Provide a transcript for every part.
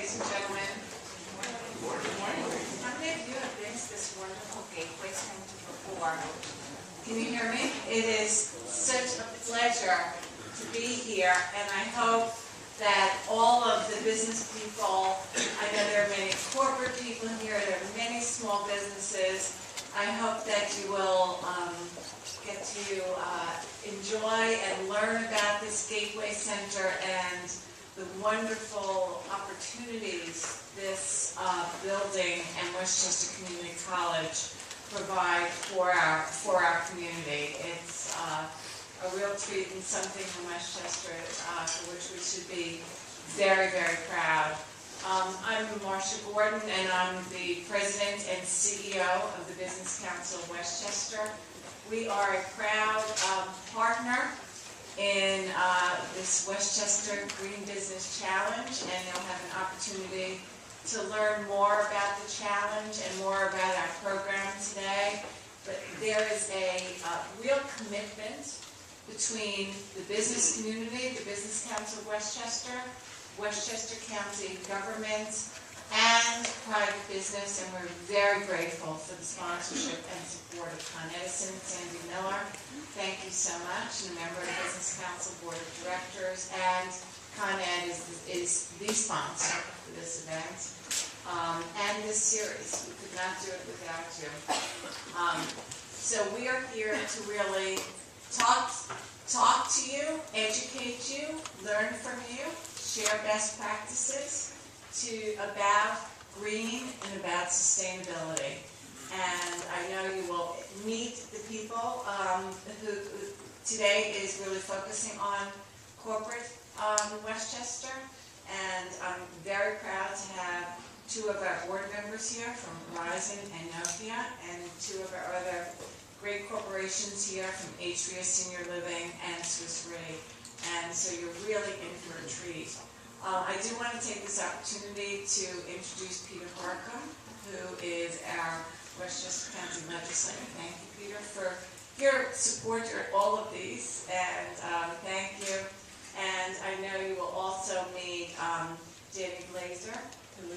ladies and gentlemen. Good morning. How many of you have been to this wonderful Gateway Center before? Can you hear me? It is such a pleasure to be here, and I hope that all of the business people, I know there are many corporate people here, there are many small businesses. I hope that you will get to enjoy and learn about this Gateway Center and the wonderful opportunities this building and Westchester Community College provide for our community. It's a real treat and something in Westchester for which we should be very, very proud. I'm Marcia Gordon, and I'm the President and CEO of the Business Council of Westchester. We are a proud partner in this Westchester Green Business Challenge, and you'll have an opportunity to learn more about the challenge and more about our program today. But there is a real commitment between the business community, the Business Council of Westchester, Westchester County government, and private business, and we're very grateful for the sponsorship and support of Con Edison, Sandy Miller. Thank you so much, and a member of the Business Council Board of Directors, and Con Ed is the sponsor for this event and this series. We could not do it without you. So we are here to really talk to you, educate you, learn from you, share best practices about green and about sustainability. And I know you will meet the people who today is really focusing on corporate Westchester. And I'm very proud to have two of our board members here from Verizon and Nokia, and two of our other great corporations here from Atria Senior Living and Swiss Re. And so you're really in for a treat. I do want to take this opportunity to introduce Peter Harcum, who is our Westchester County legislator. Thank you, Peter, for your support during all of these, and thank you. And I know you will also meet Danny Glazer, who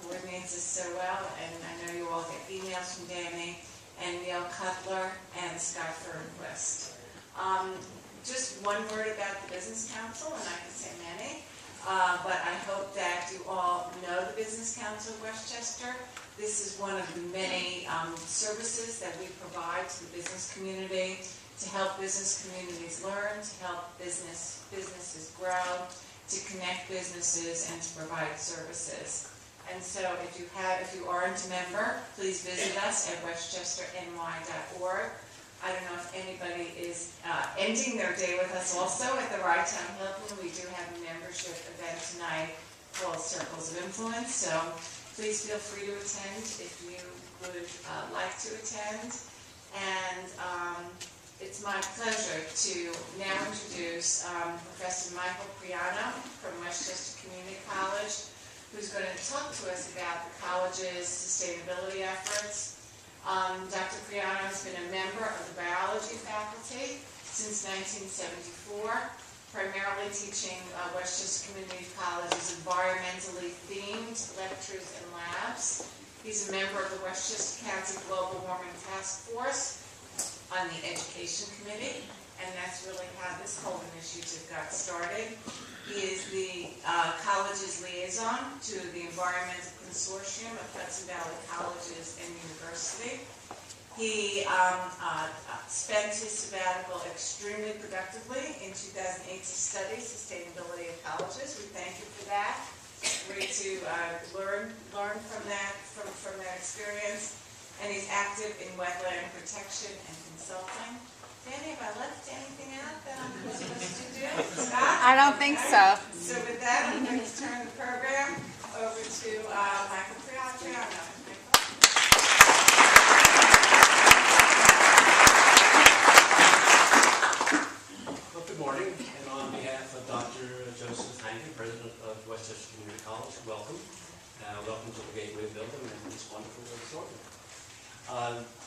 coordinates us so well, and I know you all get emails from Danny, and Neil Cutler, and Scott Fernquist. Just one word about the Business Council, and I could say many. But I hope that you all know the Business Council of Westchester. This is one of the many services that we provide to the business community to help business communities learn, to help businesses grow, to connect businesses, and to provide services. And so if you aren't a member, please visit us at westchesterny.org. I don't know if anybody is ending their day with us also at the Right Town Hilton. We do have a membership event tonight called Circles of Influence, so please feel free to attend if you would like to attend. And it's my pleasure to now introduce Professor Michael Priano from Westchester Community College, who's going to talk to us about the college's sustainability efforts. Dr. Priano has been a member of the biology faculty since 1974, primarily teaching Westchester Community College's environmentally themed lectures and labs. He's a member of the Westchester County Global Warming Task Force on the Education Committee, and that's really how this whole initiative got started. He is the college's liaison to the Environmental Consortium of Hudson Valley Colleges and University. He spent his sabbatical extremely productively in 2008 to study sustainability of colleges. We thank you for that. Great to learn from that experience. And he's active in wetland protection and consulting. Danny, have I left anything out that I'm supposed to do? Scott? I don't think so. So with that, I'm going to turn the program over to Michael Priano. Well, good morning, and on behalf of Dr. Joseph Hankin, President of Westchester Community College, welcome. Welcome to the Gateway Building and this wonderful auditorium.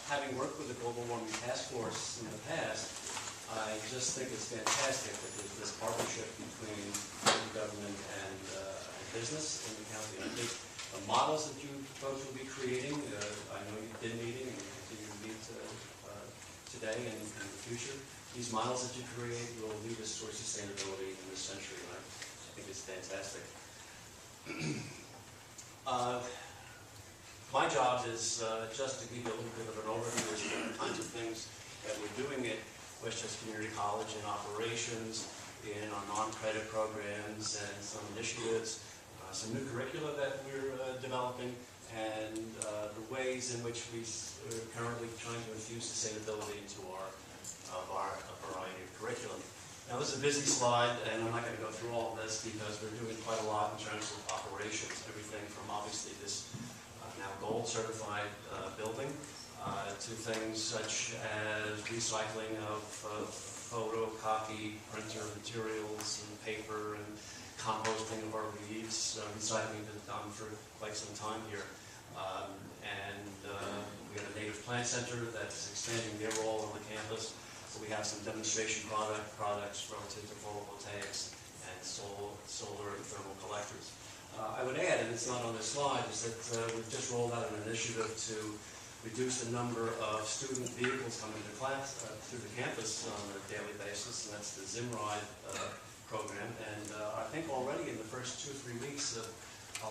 Having worked with the Global Warming Task Force in the past, I just think it's fantastic that there's this partnership between the government and business in the county. And I think the models that you folks will be creating, I know you've been meeting and you continue to meet today and in the future. These models that you create will lead us towards sustainability in this century, and I think it's fantastic. My job is just to give you a little bit of an overview as to the kinds of things that we're doing at Westchester Community College in operations, in our non-credit programs, and some initiatives, some new curricula that we're developing, and the ways in which we're currently trying to infuse sustainability into a variety of curriculum. Now, this is a busy slide, and I'm not going to go through all of this because we're doing quite a lot in terms of operations, everything from obviously this now gold certified building to things such as recycling of photocopy printer materials and paper and composting of our leaves. Recycling has been done for quite some time here. We have a native plant center that's expanding their role on the campus. So we have some demonstration products relative to photovoltaics and solar and thermal collectors. I would add, and it's not on this slide, is that we've just rolled out an initiative to reduce the number of student vehicles coming to class through the campus on a daily basis, and that's the Zimride program. And I think already in the first 2 or 3 weeks of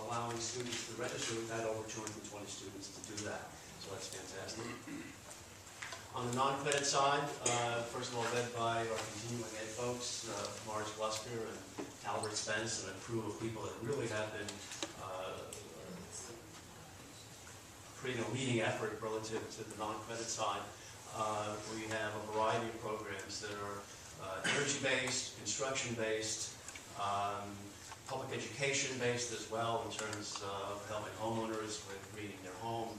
allowing students to register, we've had over 220 students to do that. So that's fantastic. On the non-credit side, first of all, led by our continuing ed folks, Morris Glusker and Albert Spence, and a crew of people that really have been creating a leading effort relative to the non-credit side. We have a variety of programs that are energy-based, construction-based, public education-based as well in terms of helping homeowners with greening their home.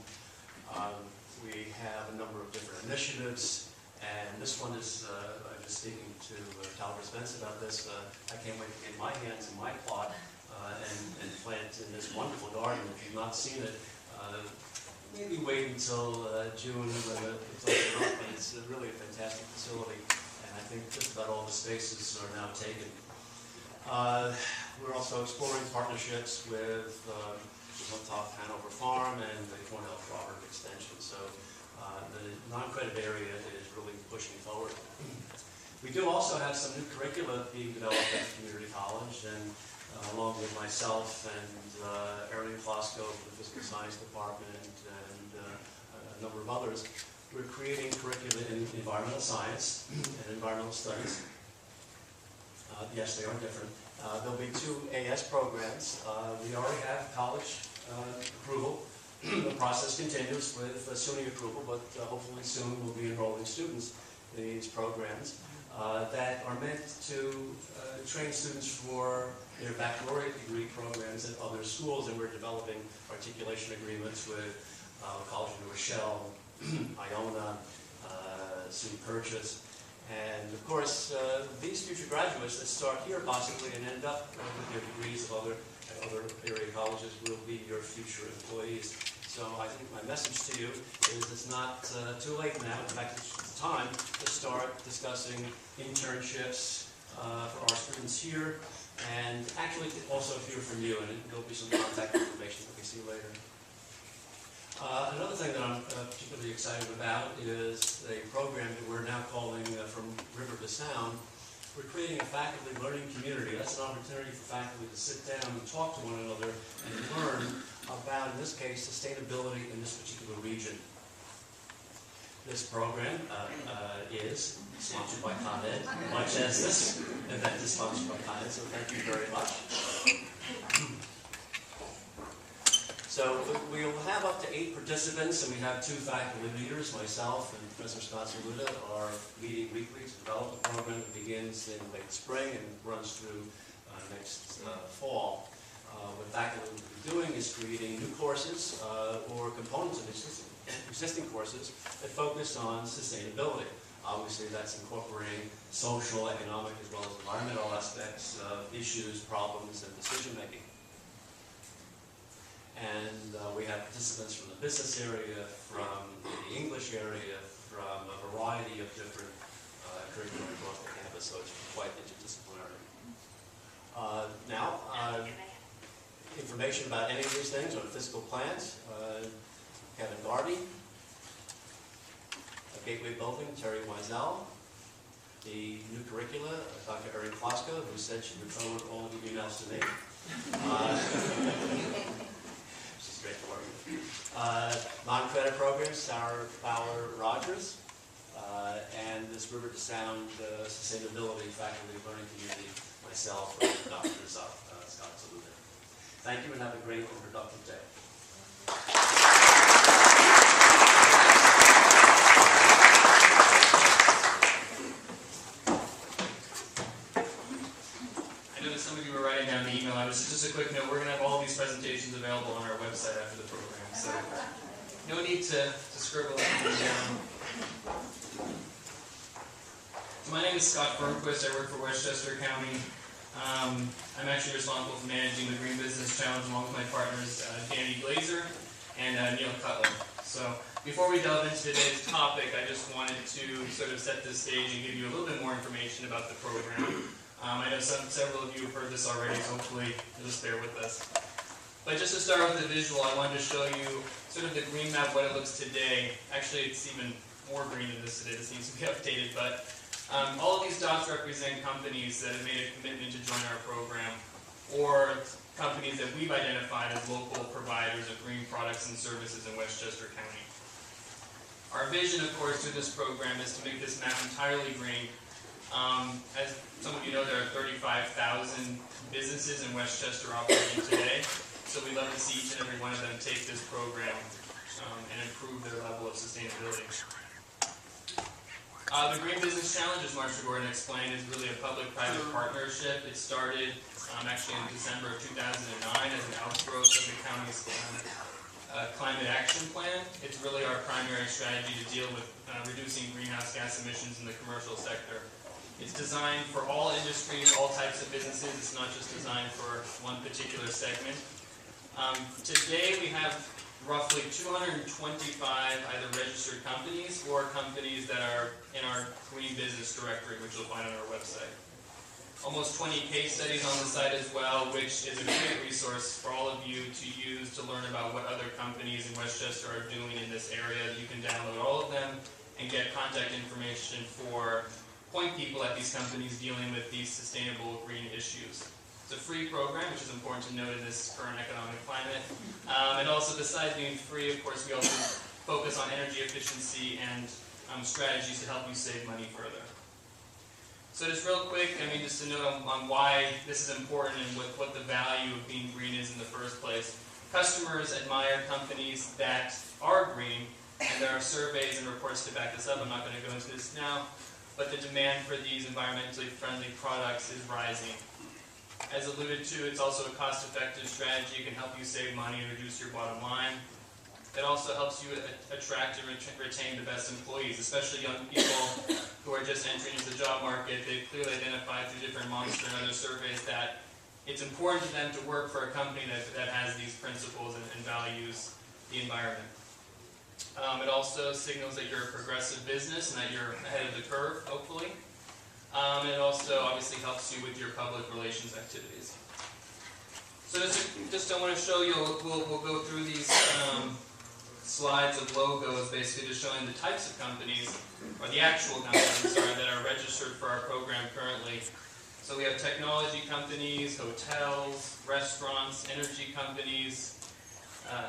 We have a number of different initiatives, and this one is, I was speaking to Albert Spence about this. I can't wait to get my hands in my plot and plant in this wonderful garden. If you've not seen it, maybe wait until June when it's open up, but it's really a fantastic facility, and I think just about all the spaces are now taken. We're also exploring partnerships with Hilltop Hanover Farm and the Cornell Crawford Extension, so the non-credit area is really pushing forward. We do also have some new curricula being developed at the community college, and along with myself and Arian Klosko from the Physical Science Department and a number of others, we're creating curricula in environmental science and environmental studies. Yes, they are different. There'll be 2 AS programs. We already have college approval. The process continues with SUNY approval, but hopefully soon we'll be enrolling students in these programs that are meant to train students for their baccalaureate degree programs at other schools, and we're developing articulation agreements with College of New Rochelle, Iona, SUNY Purchase, and of course these future graduates that start here possibly and end up with their degrees of other area colleges will be your future employees. So I think my message to you is it's not too late now. In fact, it's time to start discussing internships for our students here, and actually also hear from you, and there'll be some contact information that we see later. Another thing that I'm particularly excited about is a program that we're now calling From River to Sound. We're creating a faculty learning community. That's an opportunity for faculty to sit down and talk to one another and learn about, in this case, sustainability in this particular region. This program is sponsored by Con Ed, much as this event is sponsored by Con Ed, so thank you very much. So we'll have up to 8 participants, and we have 2 faculty leaders, myself and Professor Scott Saluda, are meeting weekly to develop a program that begins in late spring and runs through next fall. What faculty will be doing is creating new courses or components of existing courses that focus on sustainability. Obviously, that's incorporating social, economic, as well as environmental aspects of issues, problems, and decision-making. And we have participants from the business area, from the English area, from a variety of different curriculum across the campus, so it's quite interdisciplinary. information about any of these things or physical plans, Kevin Garvey, Gateway Building, Terry Wiesel, the new curricula, Dr. Erin Kloska, who said she would forward all of the emails to me. She's great to work with. Non-credit programs, Sarah Fowler-Rogers, and this River to Sound sustainability faculty learning community, myself, Dr. Scott Saluda. Thank you and have a great and productive day. Just a quick note, we're going to have all these presentations available on our website after the program, so no need to scribble anything down. So my name is Scott Firmquist. I work for Westchester County. I'm actually responsible for managing the Green Business Challenge along with my partners, Danny Glazer and Neil Cutler. So before we delve into today's topic, I just wanted to sort of set the stage and give you a little bit more information about the program. I know several of you have heard this already, so hopefully you'll just bear with us. But just to start with the visual, I wanted to show you sort of the green map, what it looks today. Actually, it's even more green than this today. This needs to be updated. But all of these dots represent companies that have made a commitment to join our program, or companies that we've identified as local providers of green products and services in Westchester County. Our vision, of course, through this program is to make this map entirely green. As some of you know, there are 35,000 businesses in Westchester operating today, so we'd love to see each and every one of them take this program and improve their level of sustainability. The Green Business Challenge, as Marsha Gordon explained, is really a public-private partnership. It started actually in December of 2009 as an outgrowth of the county's climate action plan. It's really our primary strategy to deal with reducing greenhouse gas emissions in the commercial sector. It's designed for all industries, all types of businesses. It's not just designed for one particular segment. Today we have roughly 225 either registered companies or companies that are in our Green Business Directory, which you'll find on our website. Almost 20 case studies on the site as well, which is a great resource for all of you to use to learn about what other companies in Westchester are doing in this area. You can download all of them and get contact information for point people at these companies dealing with these sustainable green issues. It's a free program, which is important to note in this current economic climate. And also, besides being free, of course, we also focus on energy efficiency and strategies to help you save money further. So just real quick, just a note on why this is important and what the value of being green is in the first place. Customers admire companies that are green, and there are surveys and reports to back this up. I'm not going to go into this now, but the demand for these environmentally friendly products is rising. As alluded to, it's also a cost-effective strategy. It can help you save money and reduce your bottom line. It also helps you attract and retain the best employees, especially young people who are just entering into the job market. They've clearly identified through different Monster and other surveys that it's important to them to work for a company that has these principles and values the environment. It also signals that you're a progressive business and that you're ahead of the curve, hopefully. And it also obviously helps you with your public relations activities. So just I want to show you, we'll go through these slides of logos, basically just showing the types of companies, or the actual companies, that are registered for our program currently. So we have technology companies, hotels, restaurants, energy companies,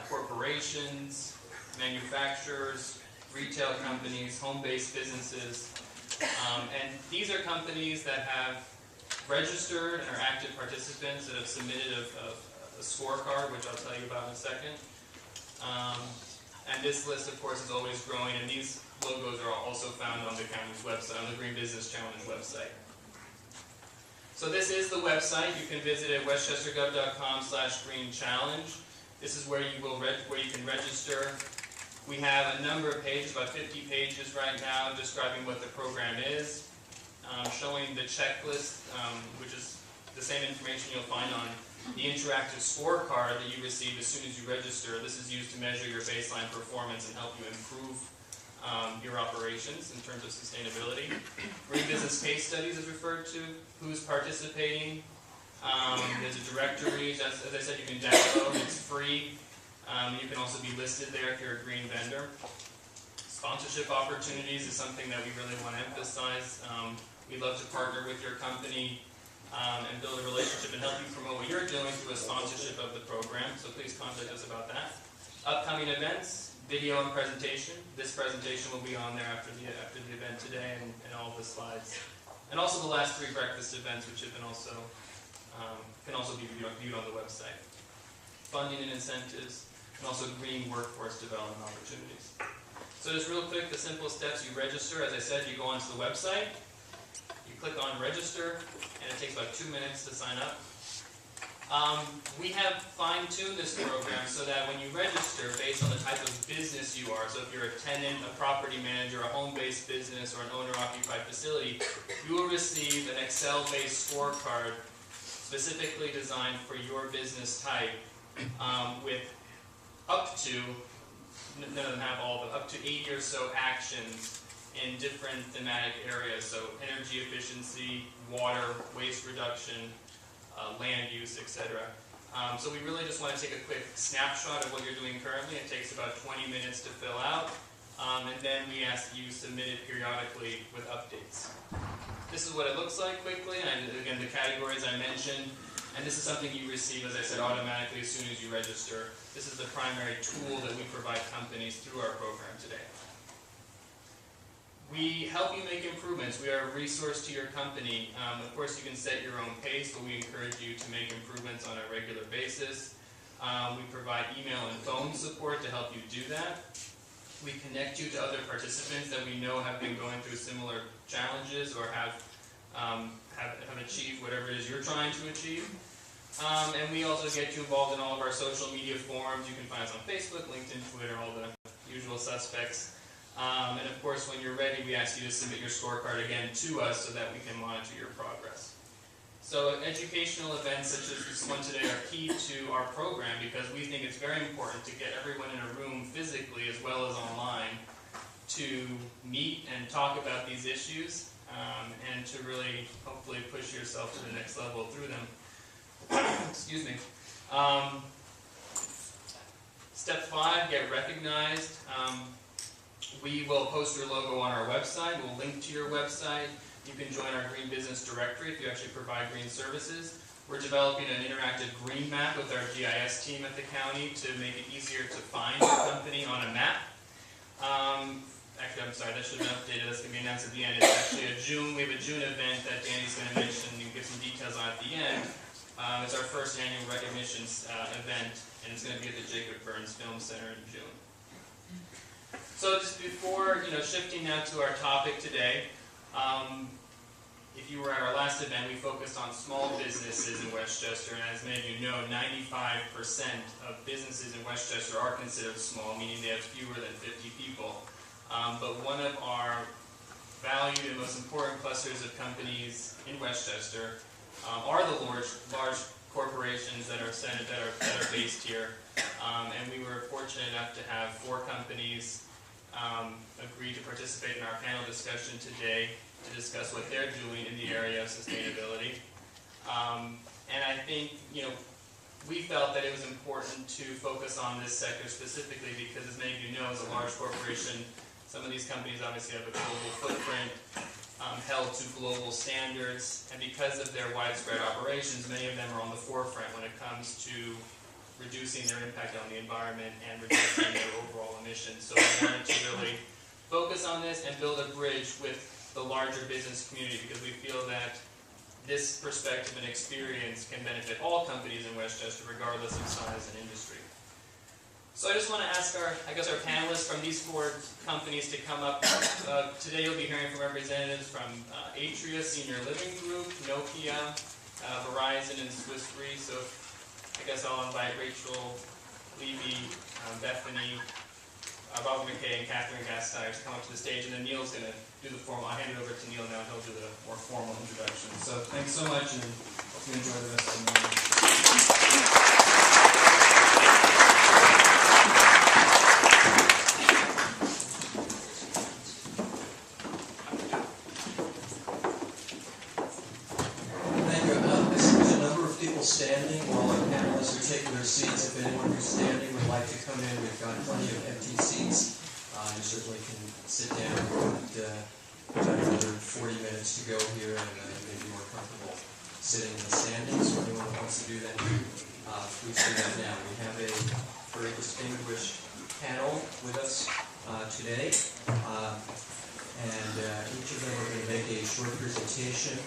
corporations, manufacturers, retail companies, home-based businesses. And these are companies that have registered and are active participants that have submitted a scorecard, which I'll tell you about in a second. And this list, of course, is always growing, and these logos are also found on the county's website, on the Green Business Challenge website. So this is the website. You can visit at westchestergov.com/greenchallenge. This is where you can register. We have a number of pages, about 50 pages right now, describing what the program is, showing the checklist, which is the same information you'll find on the interactive scorecard that you receive as soon as you register. This is used to measure your baseline performance and help you improve your operations in terms of sustainability. Green Business Case Studies is referred to, who's participating, There's a directory, as I said, you can download, it's free. You can also be listed there if you're a green vendor. Sponsorship opportunities is something that we really want to emphasize. We'd love to partner with your company and build a relationship and help you promote what you're doing through a sponsorship of the program, so please contact us about that. Upcoming events, video and presentation. This presentation will be on there after the event today and all the slides. And also the last 3 breakfast events, which have been also can also be viewed on the website. Funding and incentives, and also green workforce development opportunities. So just real quick, the simple steps: you register. As I said, you go onto the website, you click on register, and it takes about 2 minutes to sign up. We have fine-tuned this program so that when you register based on the type of business you are, so if you're a tenant, a property manager, a home-based business, or an owner-occupied facility, you will receive an Excel-based scorecard specifically designed for your business type with up to, none of them have all, but up to 80 or so actions in different thematic areas, so energy efficiency, water, waste reduction, land use, etc. So we really just want to take a quick snapshot of what you're doing currently. It takes about 20 minutes to fill out, and then we ask that you submit it periodically with updates. This is what it looks like quickly, and again, the categories I mentioned, and this is something you receive, as I said, automatically as soon as you register. This is the primary tool that we provide companies through our program today. We help you make improvements. We are a resource to your company. Of course, you can set your own pace, but we encourage you to make improvements on a regular basis. We provide email and phone support to help you do that. We connect you to other participants that we know have been going through similar challenges or have achieved whatever it is you're trying to achieve. And we also get you involved in all of our social media forums. You can find us on Facebook, LinkedIn, Twitter, all the usual suspects. And of course, when you're ready, we ask you to submit your scorecard again to us so that we can monitor your progress. So educational events such as this one today are key to our program because we think it's very important to get everyone in a room physically as well as online to meet and talk about these issues and to really hopefully push yourself to the next level through them. Excuse me. Step 5, get recognized. We will post your logo on our website. We'll link to your website. You can join our green business directory if you actually provide green services. We're developing an interactive green map with our GIS team at the county to make it easier to find your company on a map. Actually, I'm sorry, that should have been updated. That's going to be announced at the end. It's actually we have a June event that Danny's going to mention and give some details on at the end. It's our first annual recognition event, and it's going to be at the Jacob Burns Film Center in June. So just before, shifting now to our topic today, if you were at our last event, we focused on small businesses in Westchester, and as many of you know, 95% of businesses in Westchester are considered small, meaning they have fewer than 50 people. But one of our valued and most important clusters of companies in Westchester are the large corporations that are based here, and we were fortunate enough to have 4 companies agree to participate in our panel discussion today to discuss what they're doing in the area of sustainability. And I think, we felt that it was important to focus on this sector specifically because, as many of you know, as a large corporation, some of these companies obviously have a global footprint, held to global standards, and because of their widespread operations, many of them are on the forefront when it comes to reducing their impact on the environment and reducing their overall emissions. So we wanted to really focus on this and build a bridge with the larger business community because we feel that this perspective and experience can benefit all companies in Westchester regardless of size and industry. So I just want to ask our panelists from these 4 companies to come up. Today you'll be hearing from representatives from Atria, Senior Living Group, Nokia, Verizon, and Swiss Re. So I guess I'll invite Rachel, Levy, Bethany, Robert McKay, and Gasteyer to come up to the stage, and then Neil's going to do the formal. I'll hand it over to Neil now, and he'll do the more formal introduction. So thanks so much, and hope you enjoy the rest of the morning. Thank you. There's a number of like to come in, we've got plenty of empty seats. You certainly can sit down. We've got another 40 minutes to go here, and you may be more comfortable sitting and standing. So anyone who wants to do that, please do that now. We have a very distinguished panel with us today, and each of them are going to make a short presentation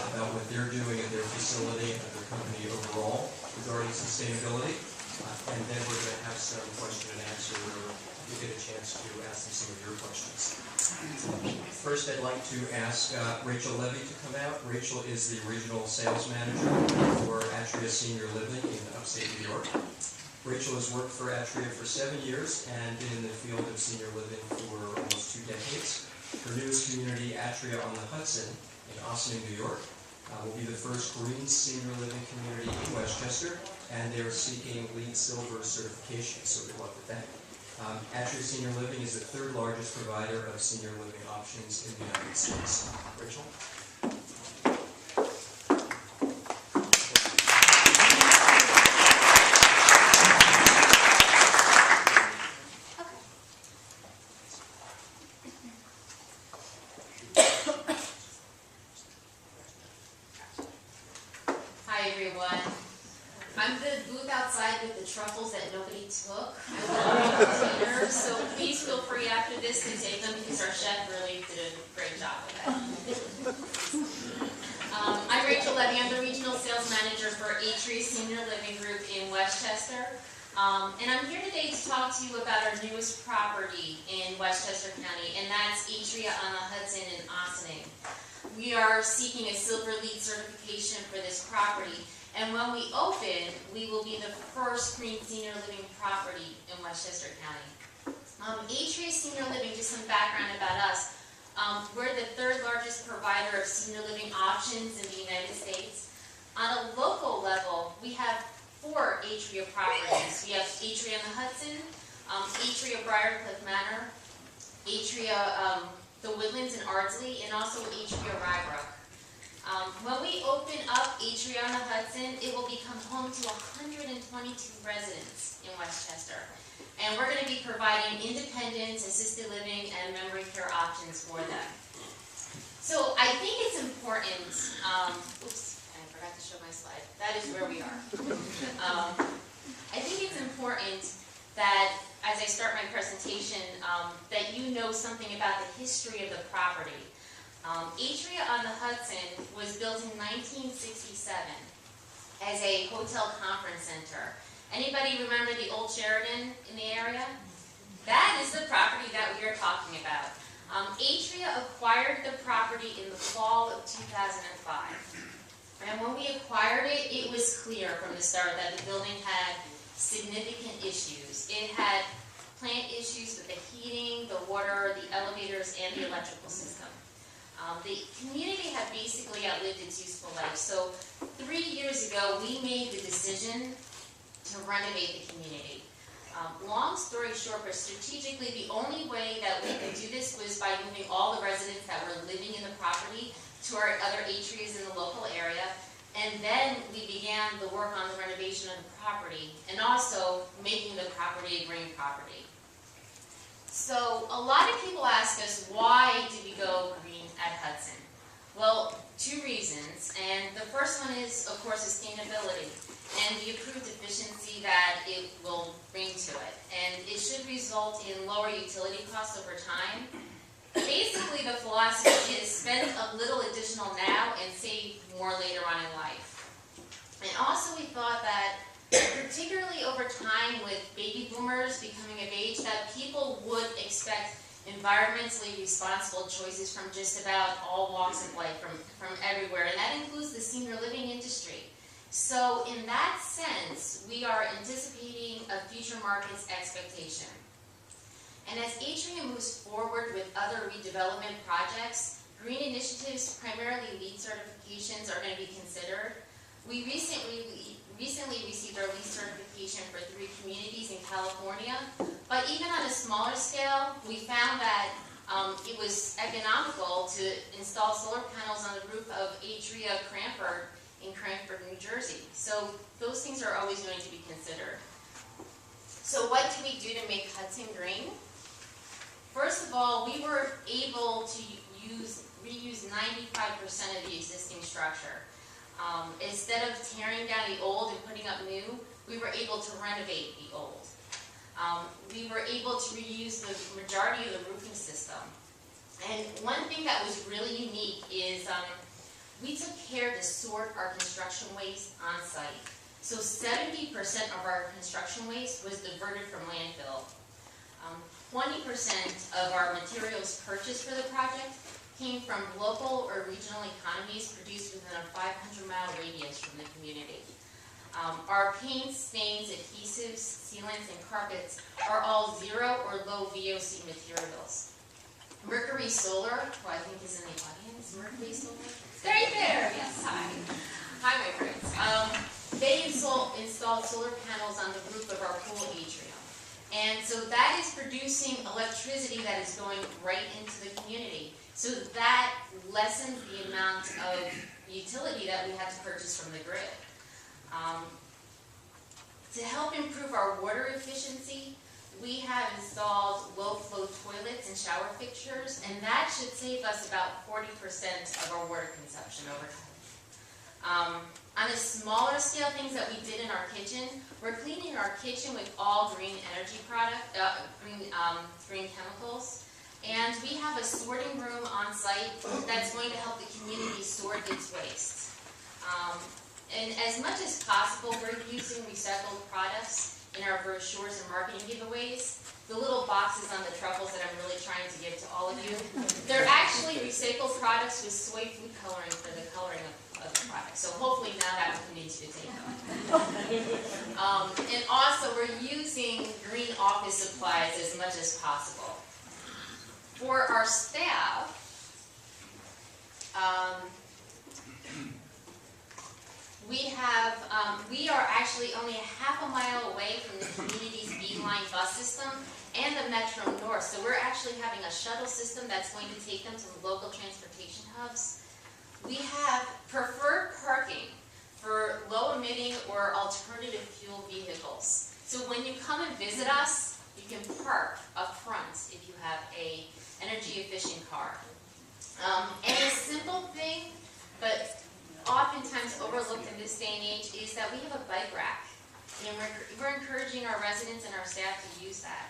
about what they're doing at their facility and at their company overall regarding sustainability. And then we're going to have some question and answer where you get a chance to ask them some of your questions. First, I'd like to ask Rachel Levy to come out. Rachel is the Regional Sales Manager for Atria Senior Living in upstate New York. Rachel has worked for Atria for 7 years and been in the field of senior living for almost 2 decades. Her newest community, Atria on the Hudson in Ossining, New York, will be the first green senior living community in Westchester, and they're seeking LEED Silver certification, so good luck with that. Atria Senior Living is the 3rd largest provider of senior living options in the United States. Rachel? Hi everyone. I'm the booth outside with the truffles that nobody took. I will bring containers, so please feel free after this to take them because our chef really did a great job with that. I'm Rachel Levy. I'm the Regional Sales Manager for Atria Senior Living Group in Westchester. And I'm here today to talk to you about our newest property in Westchester County, and that's Atria on the Hudson in Ossining. We are seeking a Silver LEED certification for this property. And when we open, we will be the first green senior living property in Westchester County. Atria Senior Living, just some background about us. We're the 3rd largest provider of senior living options in the United States. On a local level, we have 4 Atria properties. We have Atria on the Hudson, Atria Briarcliff Manor, Atria the Woodlands in Ardsley, and also Atria Rybrook. When we open up Atria on the Hudson, it will become home to 122 residents in Westchester. And we're going to be providing independent, assisted living, and memory care options for them. So I think it's important, oops, I forgot to show my slide. That is where we are. I think it's important that, as I start my presentation, that you know something about the history of the property. Atria on the Hudson was built in 1967 as a hotel conference center. Anybody remember the old Sheraton in the area? That is the property that we are talking about. Atria acquired the property in the fall of 2005. And when we acquired it, it was clear from the start that the building had significant issues. It had plant issues with the heating, the water, the elevators, and the electrical system. The community had basically outlived its useful life. So 3 years ago, we made the decision to renovate the community. Long story short, but strategically, the only way that we could do this was by moving all the residents that were living in the property to our other Atrias in the local area. And then we began the work on the renovation of the property and also making the property a green property. So a lot of people ask us, why did we go green at Hudson? Well, 2 reasons, and the first one is, of course, sustainability and the improved efficiency that it will bring to it. And it should result in lower utility costs over time. Basically, the philosophy is spend a little additional now and save more later on in life. And also we thought that, particularly over time with baby boomers becoming of age, that people would expect environmentally responsible choices from just about all walks of life, from everywhere, and that includes the senior living industry. So in that sense, we are anticipating a future market's expectation. And as Atria moves forward with other redevelopment projects, green initiatives, primarily LEED certifications, are going to be considered. We recently received our LEED certification for 3 communities in California, but even on a smaller scale, we found that it was economical to install solar panels on the roof of Atria Cranford in Cranford, New Jersey. So those things are always going to be considered. So what did we do to make Hudson green? First of all, we were able to reuse 95% of the existing structure. Instead of tearing down the old and putting up new, we were able to renovate the old. We were able to reuse the majority of the roofing system. And one thing that was really unique is we took care to sort our construction waste on site. So 70% of our construction waste was diverted from landfill. 20% of our materials purchased for the project came from local or regional economies produced within a 500-mile radius from the community. Our paints, stains, adhesives, sealants, and carpets are all zero or low VOC materials. Mercury Solar, who I think is in the audience, Mercury Solar? It's right there, yes, hi. Hi, my friends. They installed solar panels on the roof of our pool atrium. And so that is producing electricity that is going right into the community. So that lessens the amount of utility that we have to purchase from the grid. To help improve our water efficiency, we have installed low-flow toilets and shower fixtures, and that should save us about 40% of our water consumption over time. On a smaller scale, things that we did in our kitchen, we're cleaning our kitchen with all green energy green chemicals. And we have a sorting room on site that's going to help the community sort its waste. And as much as possible, we're using recycled products in our brochures and marketing giveaways. The little boxes on the truffles that I'm really trying to give to all of you, they're actually recycled products with soy food coloring for the coloring of the product. So hopefully now that will convince you to take them. And also, we're using green office supplies as much as possible. For our staff, we are actually only a half a mile away from the community's B-Line bus system and the Metro North. So we're actually having a shuttle system that's going to take them to the local transportation hubs. We have preferred parking for low-emitting or alternative fuel vehicles. So when you come and visit us, you can park up front if you have a energy-efficient car. And a simple thing, but oftentimes overlooked in this day and age, is that we have a bike rack. And we're encouraging our residents and our staff to use that.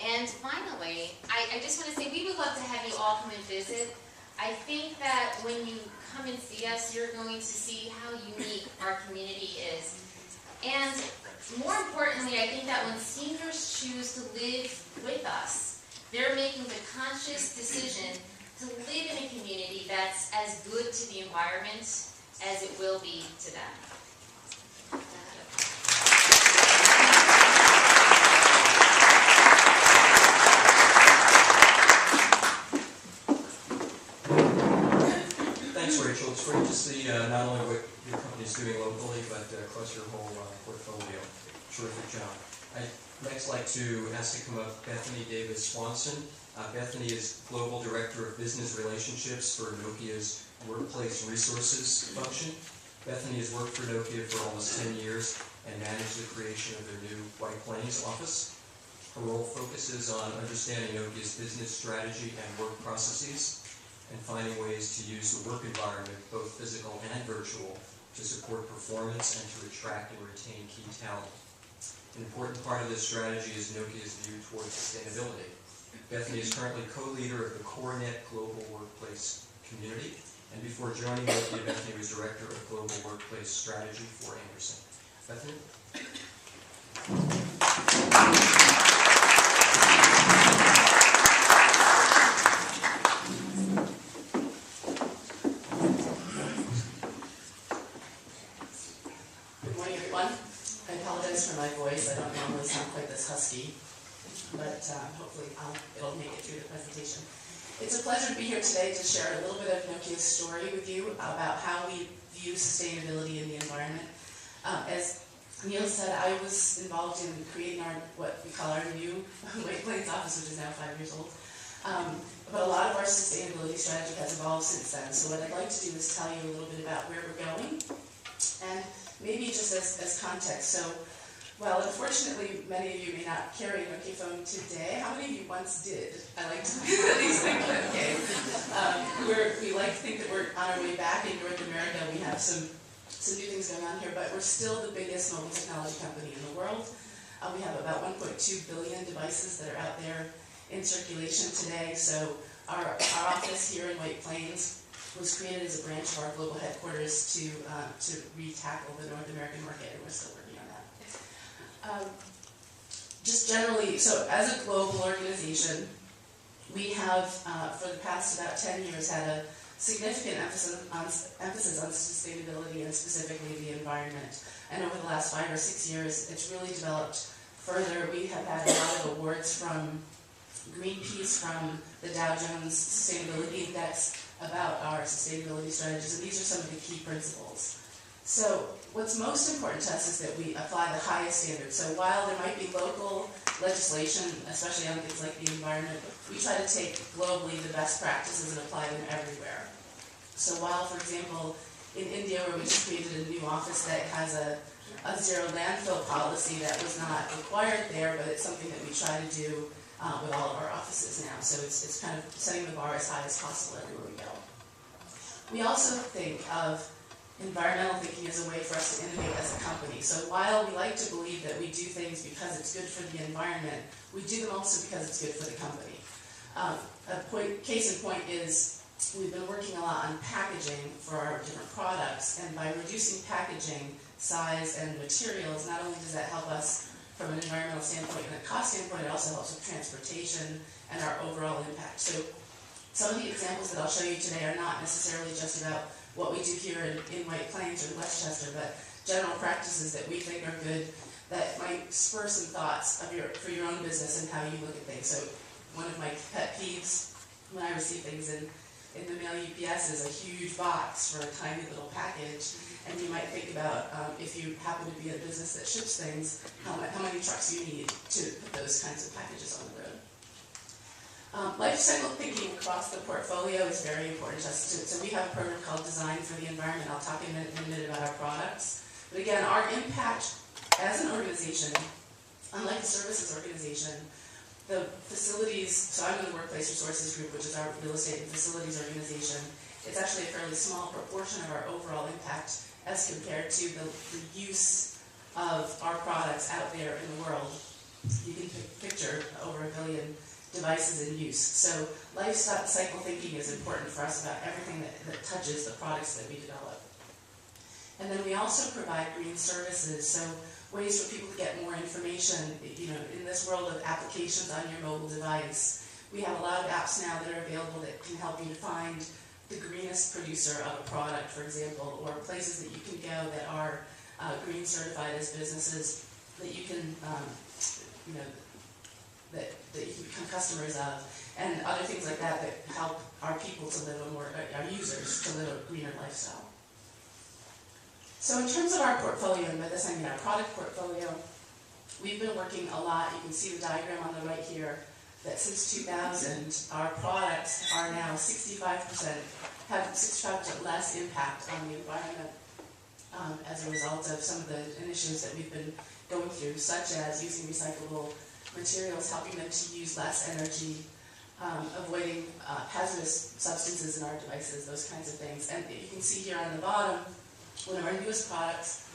And finally, I just want to say we would love to have you all come and visit. I think that when you come and see us, you're going to see how unique our community is. And more importantly, I think that when seniors choose to live with us, they're making the conscious decision to live in a community that's as good to the environment as it will be to them. Thanks, Rachel. It's great to see not only what your company's doing locally, but across your whole portfolio. Terrific job. I'd next like to ask to come up Bethany Davis-Swanson. Bethany is Global Director of Business Relationships for Nokia's Workplace Resources function. Bethany has worked for Nokia for almost 10 years and managed the creation of their new White Plains office. Her role focuses on understanding Nokia's business strategy and work processes and finding ways to use the work environment, both physical and virtual, to support performance and to attract and retain key talent. An important part of this strategy is Nokia's view towards sustainability. Bethany is currently co-leader of the CoreNet Global Workplace Community, and before joining Nokia, Bethany was Director of Global Workplace Strategy for Anderson. Bethany? Good morning, everyone. I apologize for my voice. I don't normally sound quite this husky, but hopefully it'll make it through the presentation. It's a pleasure to be here today to share a little bit of Nokia's story with you about how we view sustainability in the environment. As Neil said, I was involved in creating what we call our new White Plains office, which is now 5 years old. But a lot of our sustainability strategy has evolved since then. So what I'd like to do is tell you a little bit about where we're going, and maybe just as context. So Well, unfortunately, many of you may not carry a Nokia phone today. How many of you once did? I like to at least think that, okay. We like to think that we're on our way back in North America. We have some new things going on here, but we're still the biggest mobile technology company in the world. We have about 1.2 billion devices that are out there in circulation today. So our office here in White Plains was created as a branch of our global headquarters to re-tackle the North American market, and we're still working on that. Just generally, so as a global organization, we have, for the past about 10 years, had a significant emphasis on sustainability and specifically the environment. And over the last 5 or 6 years, it's really developed further. We have had a lot of awards from Greenpeace, from the Dow Jones Sustainability Index about our sustainability strategies, and these are some of the key principles. So what's most important to us is that we apply the highest standards. So while there might be local legislation, especially on things like the environment, we try to take globally the best practices and apply them everywhere. So while, for example, in India, where we just created a new office that has a zero landfill policy that was not required there, but it's something that we try to do with all of our offices now. So it's kind of setting the bar as high as possible everywhere we go. We also think of environmental thinking as a way for us to innovate as a company. So while we like to believe that we do things because it's good for the environment, we do them also because it's good for the company. Case in point is we've been working a lot on packaging for our different products, and by reducing packaging size and materials, not only does that help us from an environmental standpoint and a cost standpoint, it also helps with transportation and our overall impact. So some of the examples that I'll show you today are not necessarily just about what we do here in White Plains or Westchester, but general practices that we think are good that might spur some thoughts for your own business and how you look at things. So one of my pet peeves when I receive things in the mail UPS is a huge box for a tiny little package, and you might think about if you happen to be a business that ships things, how many trucks you need to put those kinds of packages on the road. Life cycle thinking across the portfolio is very important to us. So we have a program called Design for the Environment. I'll talk in a minute about our products. But again, our impact as an organization, unlike a services organization, the facilities, so I'm in the Workplace Resources Group, which is our real estate and facilities organization. It's actually a fairly small proportion of our overall impact as compared to the use of our products out there in the world. You can picture over 1 billion devices in use. So life cycle thinking is important for us about everything that touches the products that we develop. And then we also provide green services, so ways for people to get more information. In this world of applications on your mobile device, we have a lot of apps now that are available that can help you to find the greenest producer of a product, for example, or places that you can go that are green certified as businesses that you can that you can become customers of, and other things like that that help our people to live our users to live a greener lifestyle. So in terms of our portfolio, and by this I mean our product portfolio, we've been working a lot. You can see the diagram on the right here, that since 2000, our products are now have 65% less impact on the environment as a result of some of the initiatives that we've been going through, such as using recyclable materials, helping them to use less energy, avoiding hazardous substances in our devices, those kinds of things. And you can see here on the bottom, one of our newest products,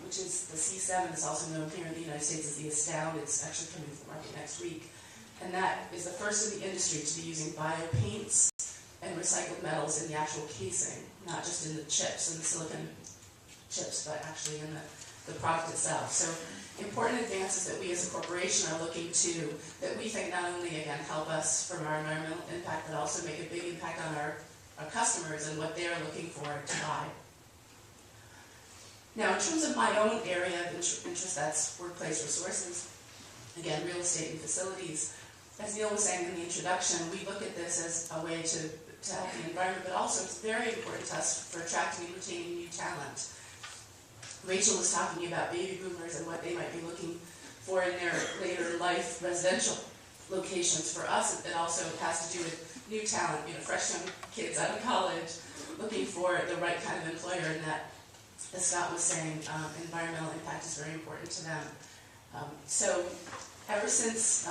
which is the C7, it's also known here in the United States as the Astound. It's actually coming to the market next week. And that is the first in the industry to be using biopaints and recycled metals in the actual casing, not just in the chips and the silicon chips, but actually in the product itself. So important advances that we as a corporation are looking to, that we think not only, again, help us from our environmental impact, but also make a big impact on our customers and what they're looking for to buy. Now, in terms of my own area of interest, that's workplace resources, again, real estate and facilities. As Neil was saying in the introduction, we look at this as a way to help the environment, but also it's very important to us for attracting and retaining new talent. Rachel was talking about baby boomers and what they might be looking for in their later life residential locations. For us, it also has to do with new talent, fresh young kids out of college, looking for the right kind of employer, and that, as Scott was saying, environmental impact is very important to them. So ever since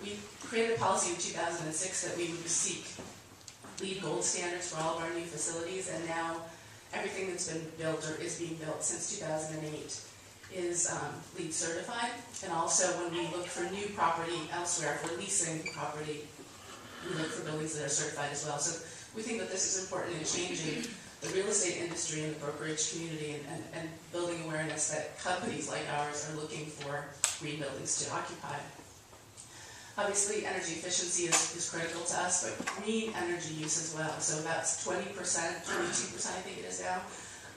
we created a policy in 2006 that we would seek LEED Gold standards for all of our new facilities, and now everything that's been built or is being built since 2008 is LEED certified. And also when we look for new property elsewhere, for leasing property, we look for buildings that are certified as well. So we think that this is important in changing the real estate industry and the brokerage community, and building awareness that companies like ours are looking for green buildings to occupy. Obviously, energy efficiency is critical to us, but green energy use as well. So that's 20%, 22% I think it is now,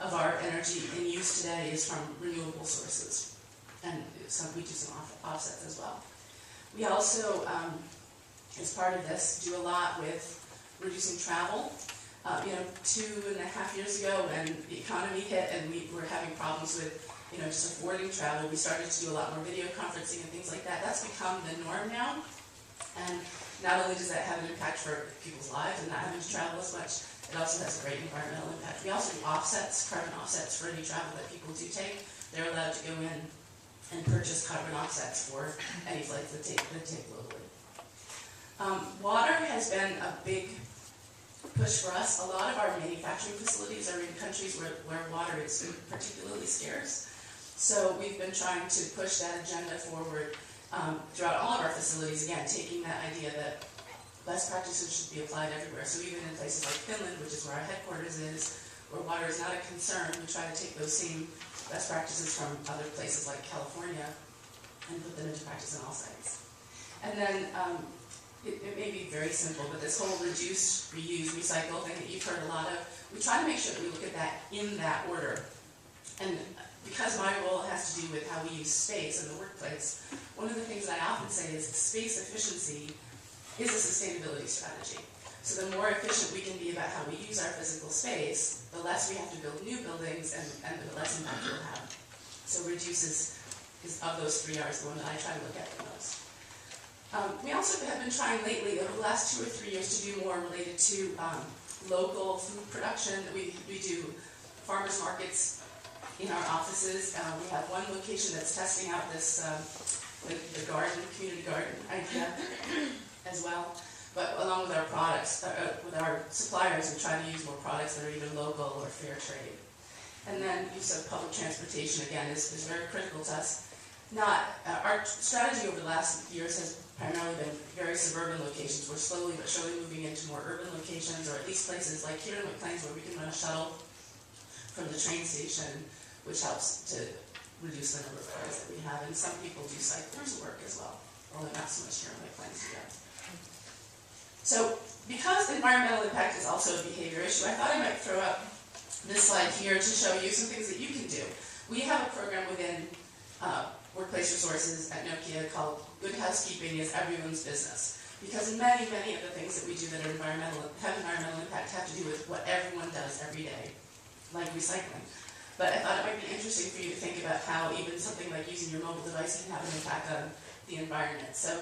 of our energy in use today is from renewable sources. And we do some offsets as well. We also, as part of this, do a lot with reducing travel. 2.5 years ago when the economy hit and we were having problems with just affording travel, we started to do a lot more video conferencing and things like that. That's become the norm now. And not only does that have an impact for people's lives and not having to travel as much, it also has a great environmental impact. We also do offsets, carbon offsets for any travel that people do take. They're allowed to go in and purchase carbon offsets for any flights that take globally. Water has been a big push for us. A lot of our manufacturing facilities are in countries where water is particularly scarce. So we've been trying to push that agenda forward throughout all of our facilities, again, taking that idea that best practices should be applied everywhere. So even in places like Finland, which is where our headquarters is, where water is not a concern, we try to take those same best practices from other places like California and put them into practice in all sites. And then it may be very simple, but this whole reduce, reuse, recycle thing that you've heard a lot of, we try to make sure that we look at that in that order. And because my role has to do with how we use space in the workplace, one of the things I often say is space efficiency is a sustainability strategy. So the more efficient we can be about how we use our physical space, the less we have to build new buildings and the less impact we'll have. So reduce is of those 3 R's, the one that I try to look at the most. We also have been trying lately, over the last 2 or 3 years, to do more related to local food production. We do farmers markets in our offices. We have one location that's testing out this the garden, community garden idea as well. But along with our products, with our suppliers, we try to use more products that are either local or fair trade. And then use of public transportation, again, is very critical to us. Our strategy over the last years has primarily been very suburban locations. We're slowly but surely moving into more urban locations, or at least places like here in McKay where we can run a shuttle from the train station, which helps to reduce the number of cars that we have. And some people do cyclers work as well, although not so much here in McKay yet. So because environmental impact is also a behavior issue, I thought I might throw up this slide here to show you some things that you can do. We have a program within Workplace Resources at Nokia called Good Housekeeping is Everyone's Business. Because many of the things that we do that are have environmental impact have to do with what everyone does every day, like recycling. But I thought it might be interesting for you to think about how even something like using your mobile device can have an impact on the environment. So,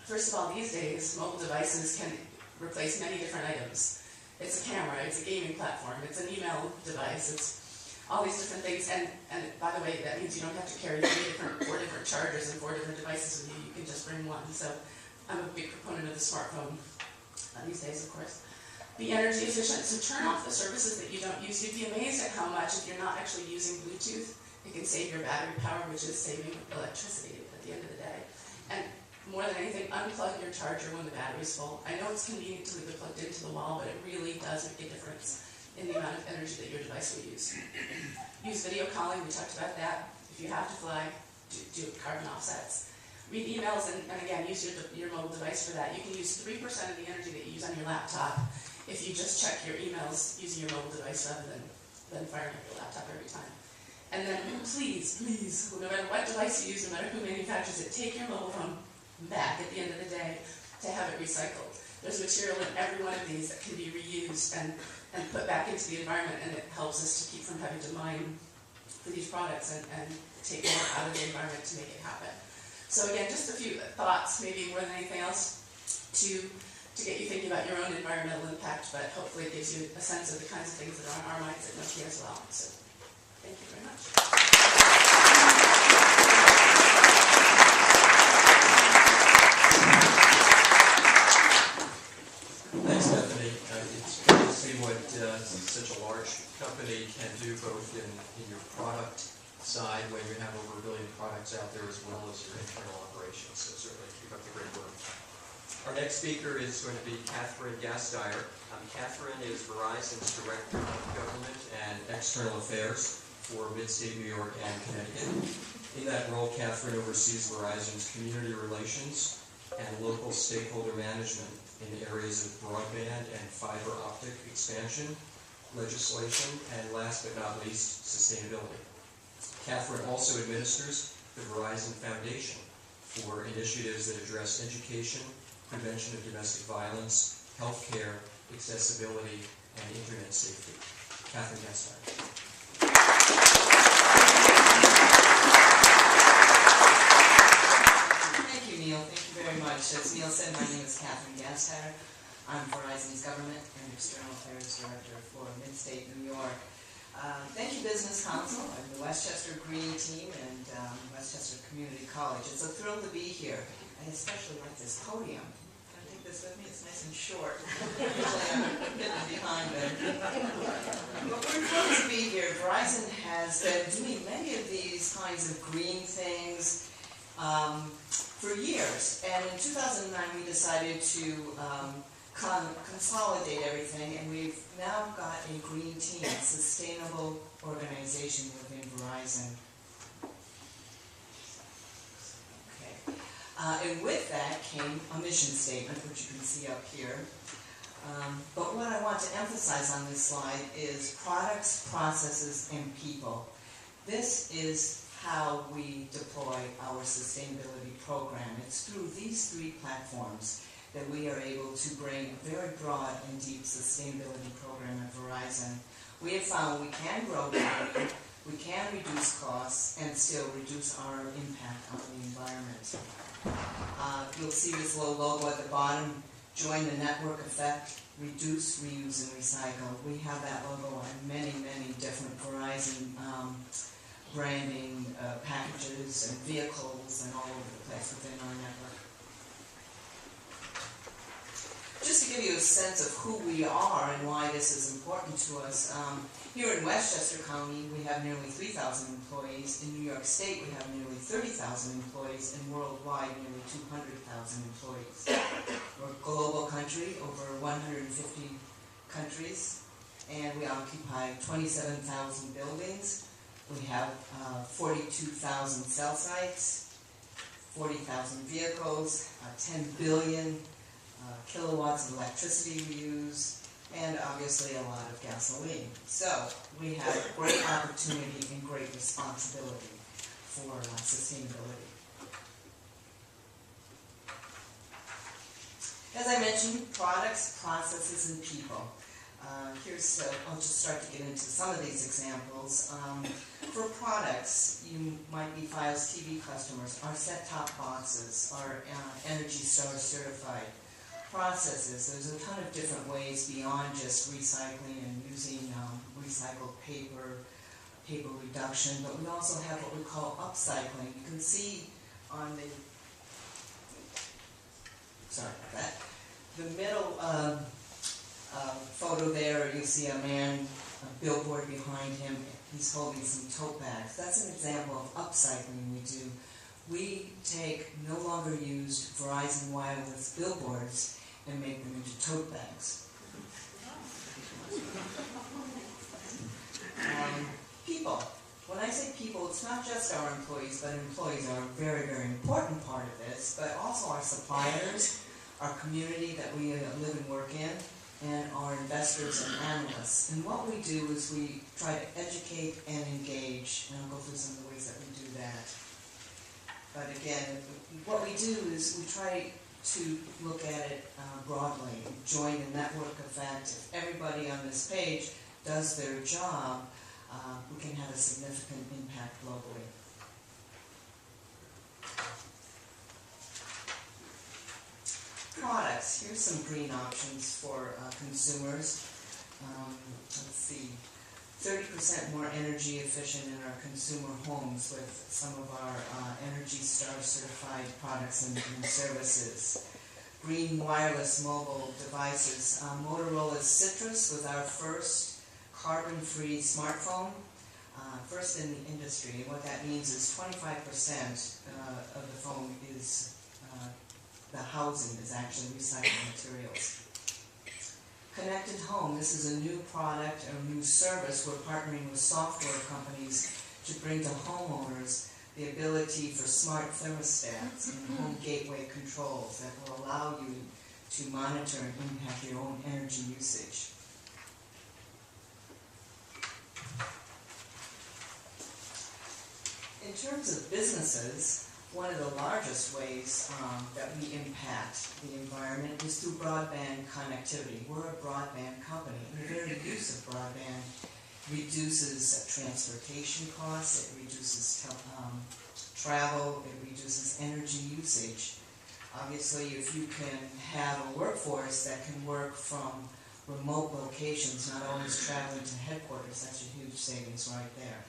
first of all, these days, mobile devices can replace many different items. It's a camera, it's a gaming platform, it's an email device, it's all these different things. And by the way, that means you don't have to carry 4 different chargers and 4 different devices with you. You can just bring one. So I'm a big proponent of the smartphone these days, of course. Be energy efficient, so turn off the services that you don't use. You'd be amazed at how much, if you're not actually using Bluetooth, it can save your battery power, which is saving electricity at the end of the day. And more than anything, unplug your charger when the battery's full. I know it's convenient to leave it plugged into the wall, but it really does make a difference in the amount of energy that your device will use. Use video calling, we talked about that. If you have to fly, do carbon offsets. Read emails, and again, use your mobile device for that. You can use 3% of the energy that you use on your laptop if you just check your emails using your mobile device rather than firing up your laptop every time. And then please, no matter what device you use, no matter who manufactures it, take your mobile phone back at the end of the day to have it recycled. There's material in every one of these that can be reused and put back into the environment, and it helps us to keep from having to mine for these products and take more out of the environment to make it happen. So again, just a few thoughts, maybe more than anything else, to get you thinking about your own environmental impact, but hopefully it gives you a sense of the kinds of things that are on our minds at Nokia as well. So thank you very much. side when you have over 1 billion products out there as well as your internal operations. So certainly keep up the great work. Our next speaker is going to be Catherine Gasteyer. Catherine is Verizon's Director of Government and External Affairs for Mid-State New York and Connecticut. In that role, Catherine oversees Verizon's community relations and local stakeholder management in areas of broadband and fiber optic expansion, legislation, and last but not least, sustainability. Catherine also administers the Verizon Foundation for initiatives that address education, prevention of domestic violence, healthcare, accessibility, and internet safety. Catherine Gasteyer. Thank you, Neil. Thank you very much. As Neil said, my name is Catherine Gasteyer. I'm Verizon's Government and External Affairs Director for Mid-State New York. Thank you, Business Council and the Westchester Green Team and Westchester Community College. It's a thrill to be here. I especially like this podium. Can I take this with me? It's nice and short. Usually I'm hidden behind it. But we're thrilled to be here. Verizon has been doing many of these kinds of green things for years. And in 2009, we decided to consolidate everything, and we've now got a green team, a sustainable organization within Verizon. Okay. And with that came a mission statement, which you can see up here. But what I want to emphasize on this slide is products, processes, and people. This is how we deploy our sustainability program. It's through these 3 platforms that we are able to bring a very broad and deep sustainability program at Verizon. We have found we can grow revenue, we can reduce costs, and still reduce our impact on the environment. You'll see this little logo at the bottom, join the network effect, reduce, reuse, and recycle. We have that logo on many, many different Verizon branding packages and vehicles and all over the place within our network. Just to give you a sense of who we are and why this is important to us, here in Westchester County we have nearly 3,000 employees. In New York State we have nearly 30,000 employees, and worldwide nearly 200,000 employees. We're a global country, over 150 countries, and we occupy 27,000 buildings. We have 42,000 cell sites, 40,000 vehicles, 10 billion kilowatts of electricity we use, and obviously a lot of gasoline. So we have great opportunity and great responsibility for sustainability. As I mentioned, products, processes, and people. I'll just start to get into some of these examples. For products, you might be Fios TV customers. Our set-top boxes are Energy Star certified. Processes, there's a ton of different ways beyond just recycling and using recycled paper reduction, but we also have what we call upcycling. You can see on the middle photo there, you'll see a man, a billboard behind him. He's holding some tote bags. That's an example of upcycling we do. We take no longer used Verizon wireless billboards and make them into tote bags. People. When I say people, it's not just our employees, but employees are a very, very important part of this, but also our suppliers, our community that we live and work in, and our investors and analysts. And what we do is we try to educate and engage, and I'll go through some of the ways that we do that. But again, what we do is we try to look at it broadly, join the network effect. If everybody on this page does their job, we can have a significant impact globally. Products. Here's some green options for consumers. Let's see. 30% more energy efficient in our consumer homes with some of our Energy Star certified products and services. Green wireless mobile devices. Motorola's Citrus with our first carbon-free smartphone. first in the industry, and what that means is 25% of the phone is, the housing is actually recycled materials. Connected Home, this is a new product, a new service. We're partnering with software companies to bring to homeowners the ability for smart thermostats and home gateway controls that will allow you to monitor and impact your own energy usage. In terms of businesses, one of the largest ways that we impact the environment is through broadband connectivity. We're a broadband company, and the very use of broadband reduces transportation costs, it reduces travel, it reduces energy usage. Obviously, if you can have a workforce that can work from remote locations, not always traveling to headquarters, that's a huge savings right there.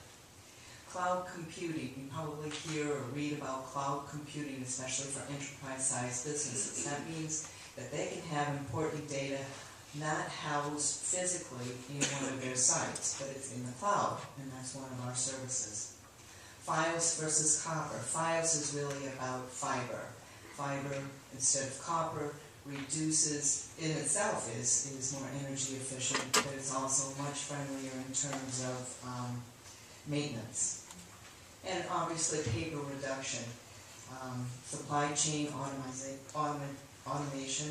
Cloud computing, you probably hear or read about cloud computing, especially for enterprise-sized businesses. That means that they can have important data not housed physically in one of their sites, but it's in the cloud, and that's one of our services. Files versus copper. Files is really about fiber. Fiber, instead of copper, reduces, in itself is more energy efficient, but it's also much friendlier in terms of maintenance. And obviously paper reduction, supply chain automation,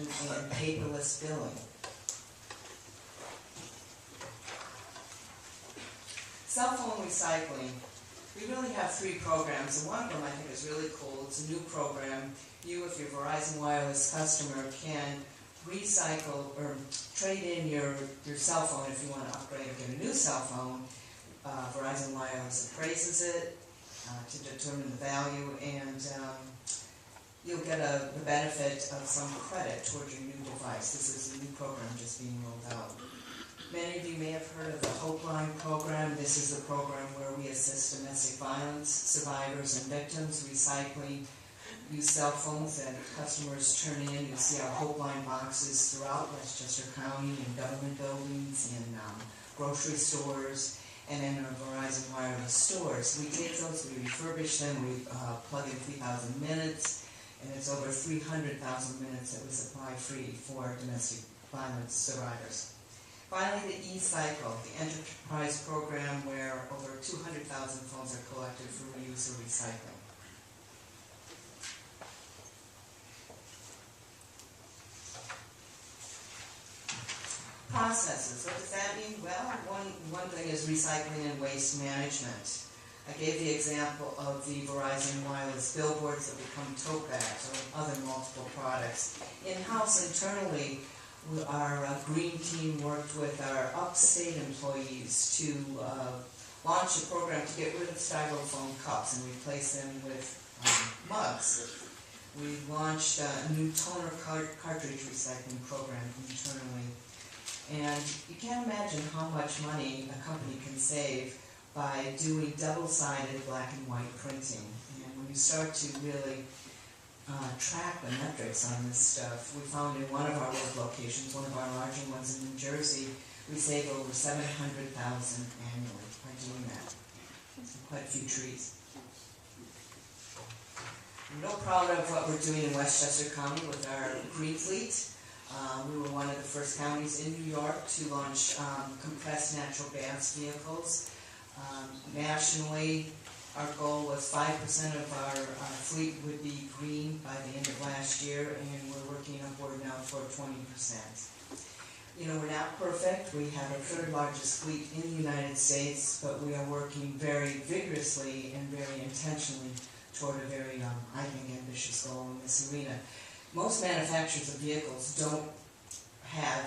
and paperless billing. Cell phone recycling. We really have 3 programs, and one of them I think is really cool. It's a new program. You, if you're a Verizon Wireless customer, can recycle or trade in your cell phone if you want to upgrade or get a new cell phone. Verizon Wireless appraises it to determine the value, and you'll get the benefit of some credit towards your new device. This is a new program just being rolled out. Many of you may have heard of the Hope Line program. This is the program where we assist domestic violence survivors and victims recycling used cell phones that customers turn in. You see our Hope Line boxes throughout Westchester County in government buildings, in grocery stores, and in our Verizon Wireless stores. We take those, we refurbish them, we plug in 3,000 minutes, and it's over 300,000 minutes that we supply free for domestic violence survivors. Finally, the e-cycle, the enterprise program where over 200,000 phones are collected for reuse or recycling. Processes, what does that mean? Well, one thing is recycling and waste management. I gave the example of the Verizon Wireless billboards that become tote bags or other multiple products. In-house, internally, our green team worked with our upstate employees to launch a program to get rid of styrofoam cups and replace them with mugs. We launched a new toner cartridge recycling program internally. And you can't imagine how much money a company can save by doing double-sided black and white printing. And when you start to really track the metrics on this stuff, we found in one of our work locations, one of our larger ones in New Jersey, we save over $700,000 annually by doing that. Quite a few trees. I'm real proud of what we're doing in Westchester County with our Green Fleet. We were one of the first counties in New York to launch compressed natural gas vehicles. Nationally, our goal was 5% of our fleet would be green by the end of last year, and we're working upward now toward 20%. You know, we're not perfect. We have our 3rd largest fleet in the United States, but we are working very vigorously and very intentionally toward a very, I think, ambitious goal in this arena. Most manufacturers of vehicles don't have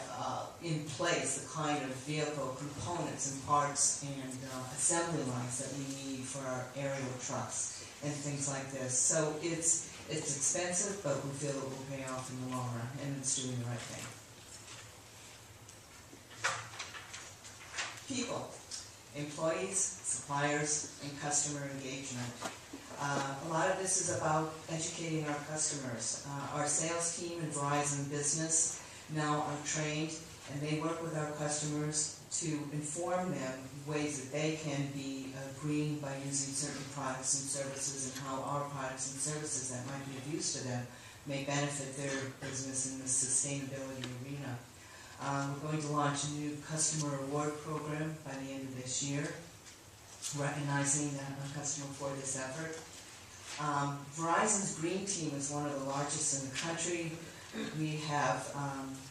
in place the kind of vehicle components and parts and assembly lines that we need for our aerial trucks and things like this. So it's expensive, but we feel it will pay off in the long run, and it's doing the right thing. People, employees, suppliers, and customer engagement. A lot of this is about educating our customers. Our sales team in Verizon Business now are trained and they work with our customers to inform them ways that they can be green by using certain products and services, and how our products and services that might be of use to them may benefit their business in the sustainability arena. We're going to launch a new customer award program by the end of this year, recognizing a customer for this effort. Verizon's Green Team is one of the largest in the country. We have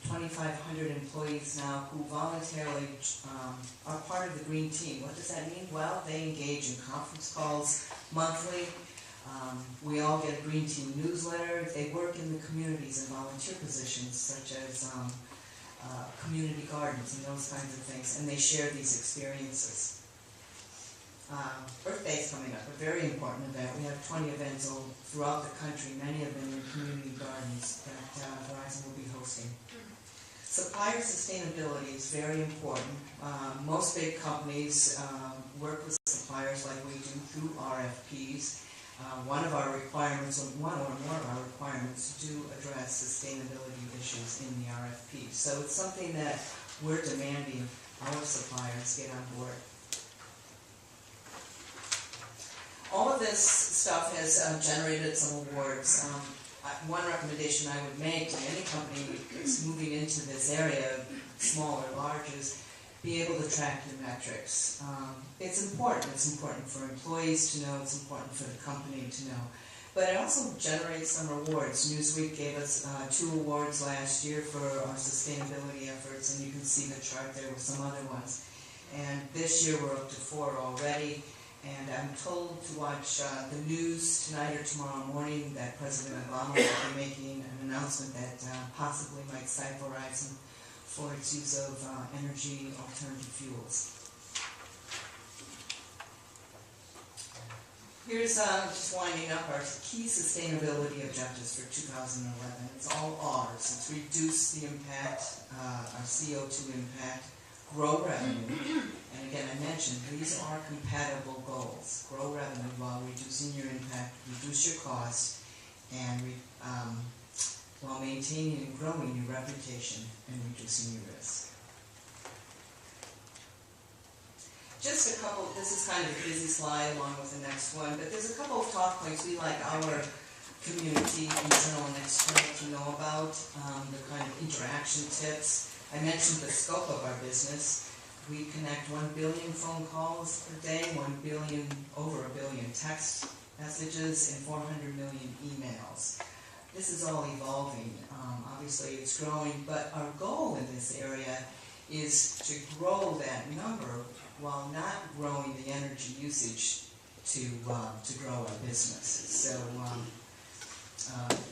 2,500 employees now who voluntarily are part of the Green Team. What does that mean? Well, they engage in conference calls monthly. We all get a Green Team newsletter. They work in the communities in volunteer positions, such as community gardens and those kinds of things, and they share these experiences. Earth Day is coming up, a very important event. We have 20 events all throughout the country, many of them in community gardens that Verizon will be hosting. Supplier sustainability is very important. Most big companies work with suppliers like we do through RFPs. One or more of our requirements do address sustainability issues in the RFP. So it's something that we're demanding our suppliers get on board. All of this stuff has generated some awards. One recommendation I would make to any company that's moving into this area, small or large, is be able to track your metrics. It's important. It's important for employees to know. It's important for the company to know. But it also generates some rewards. Newsweek gave us 2 awards last year for our sustainability efforts, and you can see the chart there with some other ones. And this year we're up to 4 already. And I'm told to watch the news tonight or tomorrow morning that President Obama will be making an announcement that possibly might cite Verizon for its use of energy alternative fuels. Here's just winding up our key sustainability objectives for 2011. It's all R's. It's reduce the impact, our CO2 impact, grow revenue, and again I mentioned these are compatible goals. Grow revenue while reducing your impact, reduce your cost, and while maintaining and growing your reputation and reducing your risk. Just a couple, this is kind of a busy slide along with the next one, but there's a couple of talk points we like our community, internal and external, to know about, the kind of interaction tips. I mentioned the scope of our business. We connect 1 billion phone calls per day, over a billion text messages, and 400 million emails. This is all evolving. Obviously it's growing, but our goal in this area is to grow that number while not growing the energy usage to grow our business. So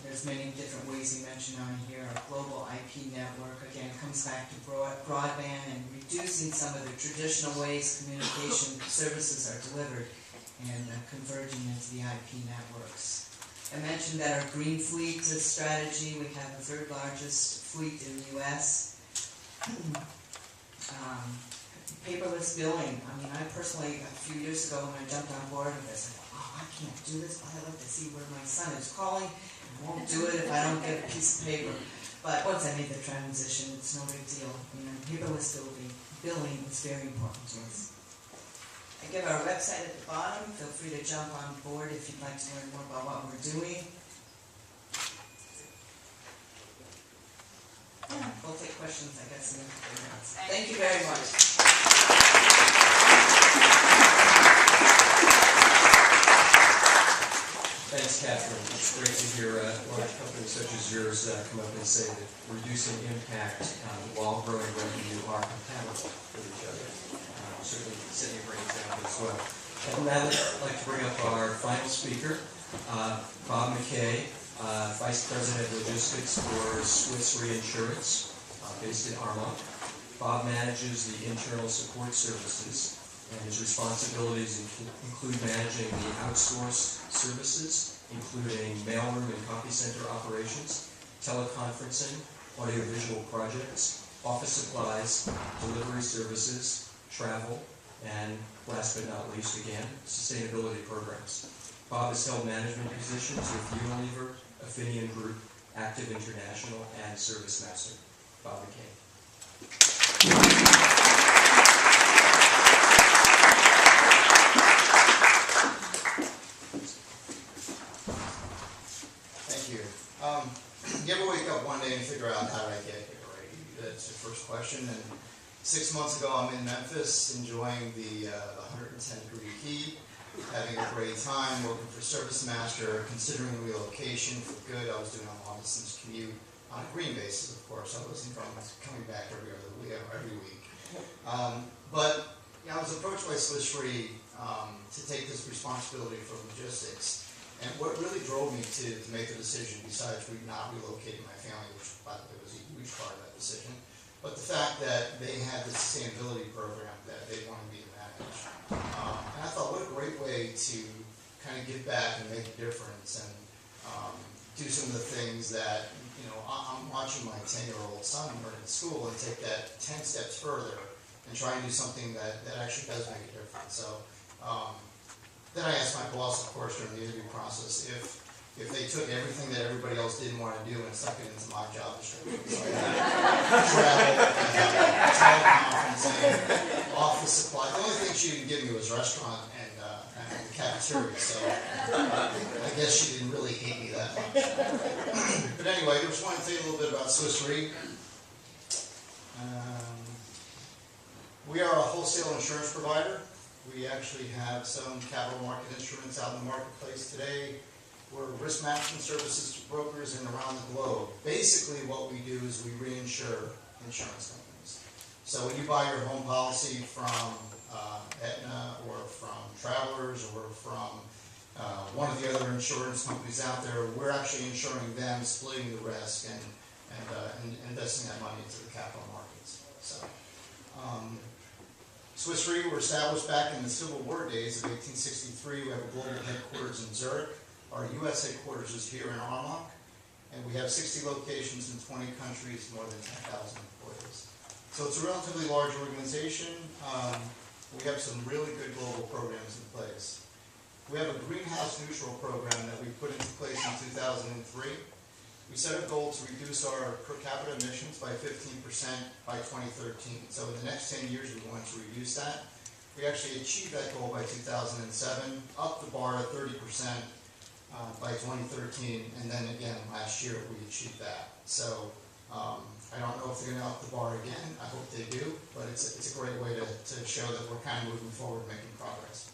there's many different ways we mentioned on here. Our global IP network, again, comes back to broadband and reducing some of the traditional ways communication services are delivered and converging into the IP networks. I mentioned that our green fleet strategy, we have the 3rd largest fleet in the U.S. Paperless billing. I mean, I personally, a few years ago when I jumped on board with this, I thought, oh, I can't do this, but I like to see where my son is calling. I won't do it if I don't get a piece of paper. But once I made the transition, it's no big deal. You know, paperless billing is very important to us. I give our website at the bottom. Feel free to jump on board if you'd like to learn more about what we're doing. Yeah, we'll take questions, I guess, in a couple of minutes. Thank you very much. Thanks, Catherine. It's great to hear large companies such as yours come up and say that reducing impact while growing revenue are compatible with each other. Certainly setting a great example as well. And now I'd like to bring up our final speaker, Bob McKay, Vice President of Logistics for Swiss Reinsurance, based in Armonk. Bob manages the internal support services, and his responsibilities include managing the outsourced services, including mailroom and copy center operations, teleconferencing, audiovisual projects, office supplies, delivery services, travel, and last but not least, again, sustainability programs. Bob has held management positions with Unilever, Affinion Group, Active International, and ServiceMaster. Bob McKay. Thank you. You ever wake up one day and figure out how did I get here, right? That's your first question. And 6 months ago, I'm in Memphis enjoying the 110-degree heat, having a great time, working for Service Master, considering relocation for good. I was doing a long distance commute on a green basis, of course. I wasn't coming back every week. But I was approached by Swiss Re to take this responsibility for logistics. And what really drove me to make the decision, besides not relocating my family, which by the way was a huge part of that decision, but the fact that they had this sustainability program that they wanted me to manage. And I thought, what a great way to kind of give back and make a difference and do some of the things that, I'm watching my 10-year-old son learn in school and take that 10 steps further and try and do something that actually does make a difference. So then I asked my boss, of course, during the interview process, if they took everything that everybody else didn't want to do and stuck it into my job description. So I had travel, teleconferencing, office supply. The only thing she didn't give me was restaurant and the cafeteria. So I guess she didn't really hate me that much. But anyway, I just wanted to tell you a little bit about Swiss Re. We are a wholesale insurance provider. We actually have some capital market instruments out in the marketplace today. We're risk management services to brokers and around the globe. Basically what we do is we reinsure insurance companies. So when you buy your home policy from Aetna or from Travelers or from one of the other insurance companies out there, we're actually insuring them, splitting the risk and investing that money into the capital markets. So. Swiss Re were established back in the Civil War days of 1863. We have a global headquarters in Zurich. Our U.S. headquarters is here in Armonk, and we have 60 locations in 20 countries, more than 10,000 employees. So it's a relatively large organization. We have some really good global programs in place. We have a greenhouse neutral program that we put into place in 2003. We set a goal to reduce our per capita emissions by 15% by 2013. So in the next 10 years, we want to reduce that. We actually achieved that goal by 2007, up the bar at 30% by 2013, and then again last year we achieved that. So I don't know if they're going to up the bar again. I hope they do, but it's a great way to show that we're kind of moving forward, making progress.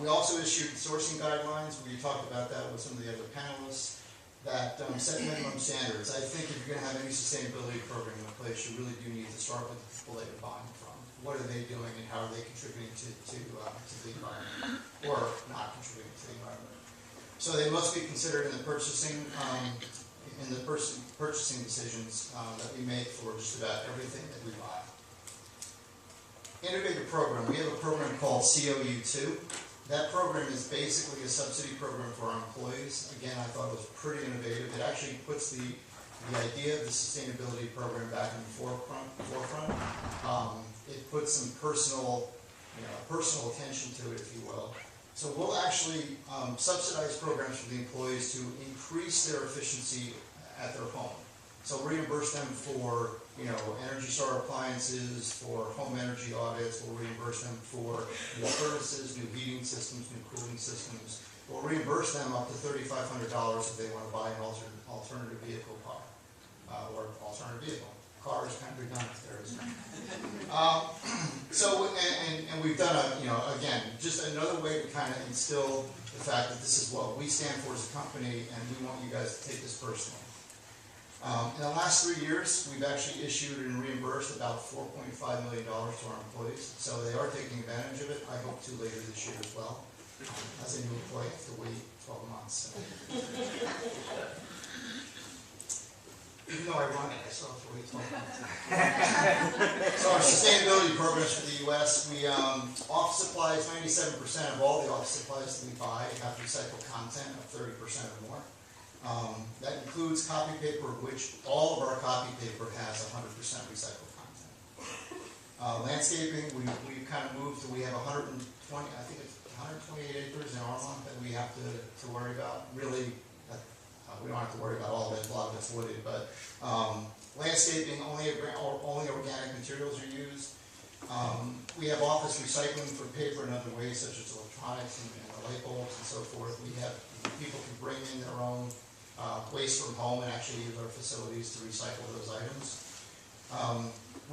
We also issued sourcing guidelines. We talked about that with some of the other panelists. That set minimum standards. I think if you're going to have any sustainability program in place, you really do need to start with the people that you're buying from. What are they doing and how are they contributing to the environment, or not contributing to the environment? So they must be considered in the purchasing decisions that we make for just about everything that we buy. Innovative program. We have a program called COU2. That program is basically a subsidy program for our employees. Again, I thought it was pretty innovative. It actually puts the idea of the sustainability program back in the forefront. It puts some personal attention to it, if you will. So we'll actually subsidize programs for the employees to increase their efficiency at their home. So reimburse them for Energy Star appliances, for home energy audits. We'll reimburse them for new furnaces, new heating systems, new cooling systems. We'll reimburse them up to $3,500 if they want to buy an alternative vehicle car or alternative vehicle. Car is kind of redundant there, isn't it? And we've done again, just another way to kind of instill the fact that this is what we stand for as a company, and we want you guys to take this personally. In the last 3 years, we've actually issued and reimbursed about $4.5 million to our employees, so they are taking advantage of it. I hope to later this year as well. As a new employee, I have to wait 12 months. Even though I run it, I still have to wait 12 months. So our sustainability programs for the U.S., we office supplies, 97% of all the office supplies that we buy have recycled content of 30% or more. That includes copy paper, which all of our copy paper has 100% recycled content. Landscaping, we've kind of moved to, we have 128 acres in Armonk that we have to worry about. Really, we don't have to worry about all that, a lot of it's wooded, but landscaping, only organic materials are used. We have office recycling for paper and other waste, such as electronics and the light bulbs and so forth. We have, people can bring in their own waste from home and actually use our facilities to recycle those items.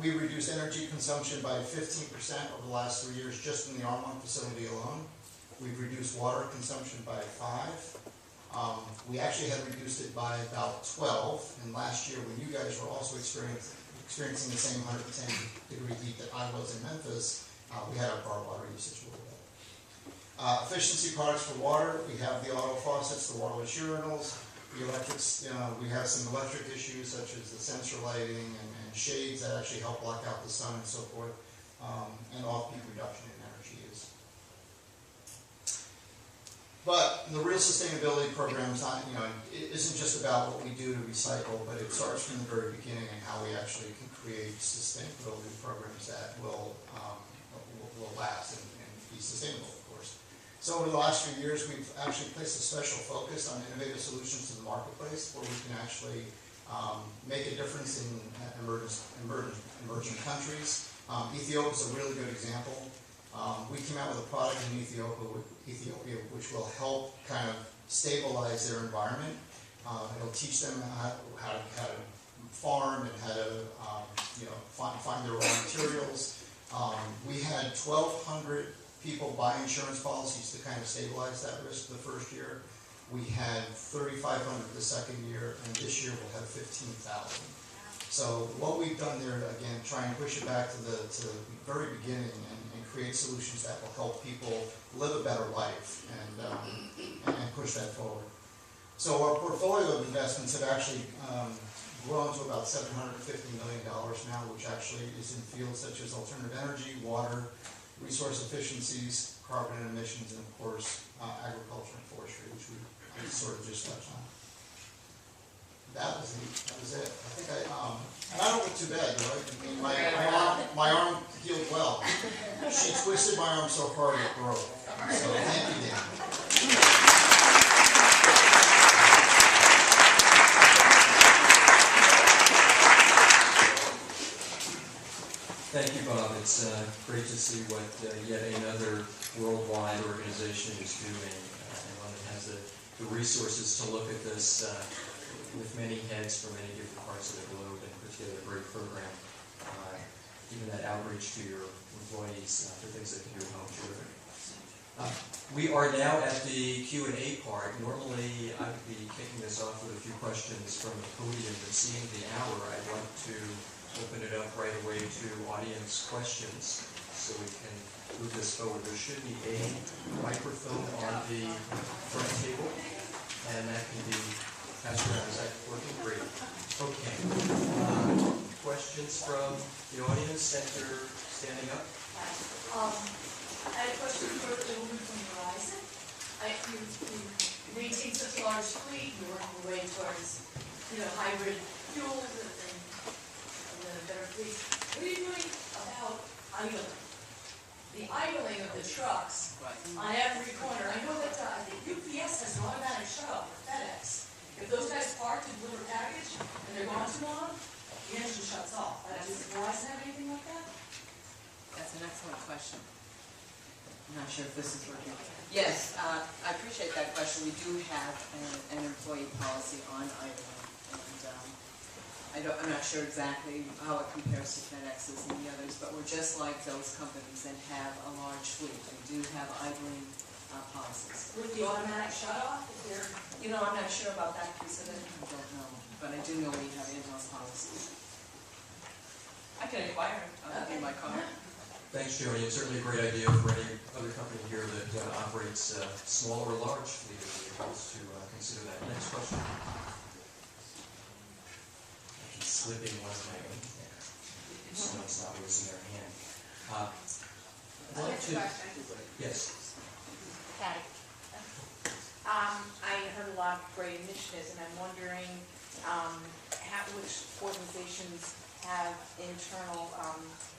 We reduced energy consumption by 15% over the last 3 years just in the Armonk facility alone. We've reduced water consumption by 5%. We actually had reduced it by about 12%, and last year when you guys were also experiencing the same 110 degree heat that I was in Memphis, we had our water usage a little bit. Efficiency products for water, we have the auto faucets, the waterless urinals, the electrics, we have some electric issues such as the sensor lighting and shades that actually help block out the sun and so forth, and off-peak reduction in energy use. But the real sustainability program is not, it isn't just about what we do to recycle, but it starts from the very beginning and how we actually can create sustainability programs that will last and be sustainable, of course. So over the last few years, we've actually placed a special focus on innovative solutions to the marketplace, where we can actually make a difference in emerging countries. Ethiopia is a really good example. We came out with a product in Ethiopia which will help kind of stabilize their environment. It'll teach them how to farm and how to find their raw materials. We had 1,200 people buy insurance policies to kind of stabilize that risk the first year. We had 3,500 the second year, and this year we'll have 15,000. So what we've done there, again, try and push it back to the very beginning and create solutions that will help people live a better life and push that forward. So our portfolio of investments have actually grown to about $750 million now, which actually is in fields such as alternative energy, water, resource efficiencies, carbon emissions, and of course, agriculture and forestry, which we sort of just touched on. That was it. I think and I don't look too bad, do I? I mean, my arm healed well. She twisted my arm so hard it broke. So thank you, Dan. Thank you, Bob. It's great to see what yet another worldwide organization is doing, and one that has the resources to look at this with many heads from many different parts of the globe and put together a great program. Even that outreach to your employees for things they can do at home, terrific. We are now at the Q&A part. Normally, I would be kicking this off with a few questions from the podium, but seeing the hour, I'd like to open it up right away to audience questions so we can move this forward. There should be a microphone on the front table, and that can be passed around. Is that working? Great. Okay. Questions from the audience? Center standing up. I had a question for the woman from Verizon. You maintain such a large fleet, you're working your way towards, hybrid fuels and better fleet. What are you doing about idling? The idling of the trucks on every corner. I know that the UPS has an automatic shut-off for FedEx. If those guys park to deliver a package and they're gone too long, the engine shuts off. Does Verizon have anything like that? That's an excellent question. I'm not sure if this is working. Yes, I appreciate that question. We do have an employee policy on idling, and I'm not sure exactly how it compares to FedEx's and the others, but we're just like those companies that have a large fleet. We do have idling policies. With the automatic shut-off? I'm not sure about that piece of it. I don't know, but I do know we have in-house policies. I can inquire in my car. Thanks, Jody. It's certainly a great idea for any other company here that operates small or large fleet of vehicles to consider that. Next question. I can slip in one of my own there. Someone's not raising their hand. Yes. Patty. I heard a lot of great initiatives, and I'm wondering which organizations have internal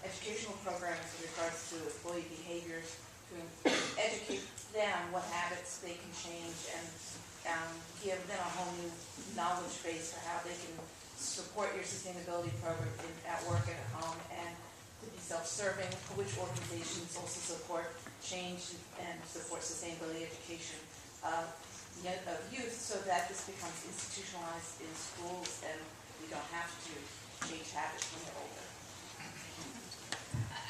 educational programs in regards to employee behaviors educate them what habits they can change and give them a whole new knowledge base for how they can support your sustainability program at work and at home, and to be self-serving, which organizations also support change and support sustainability education of youth, so that this becomes institutionalized in schools and we don't have to change habits when they're older.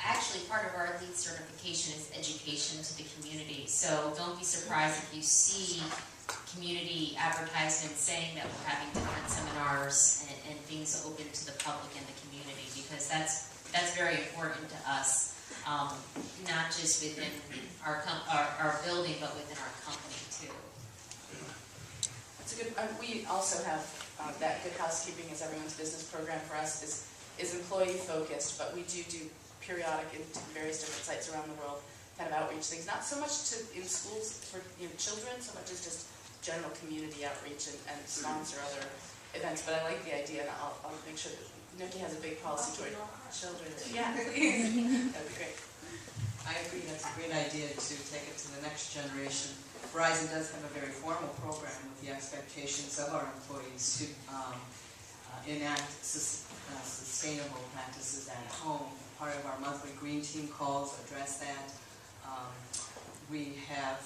Actually, part of our elite certification is education to the community. So don't be surprised if you see community advertisements saying that we're having different seminars and things open to the public and the community, because that's very important to us, not just within our building, but within our company too. It's a good. We also have that Good Housekeeping is Everyone's Business program for us is employee focused, but we do periodic in various different sites around the world kind of outreach things. Not so much in schools for children, so much as just general community outreach and sponsor other events. But I like the idea, and I'll make sure that Nokia has a big policy toward children. Yeah, please. That'd be great. I agree, that's a great idea to take it to the next generation. Verizon does have a very formal program with the expectations of our employees to enact sustainable practices at home. Part of our monthly Green Team calls address that. We have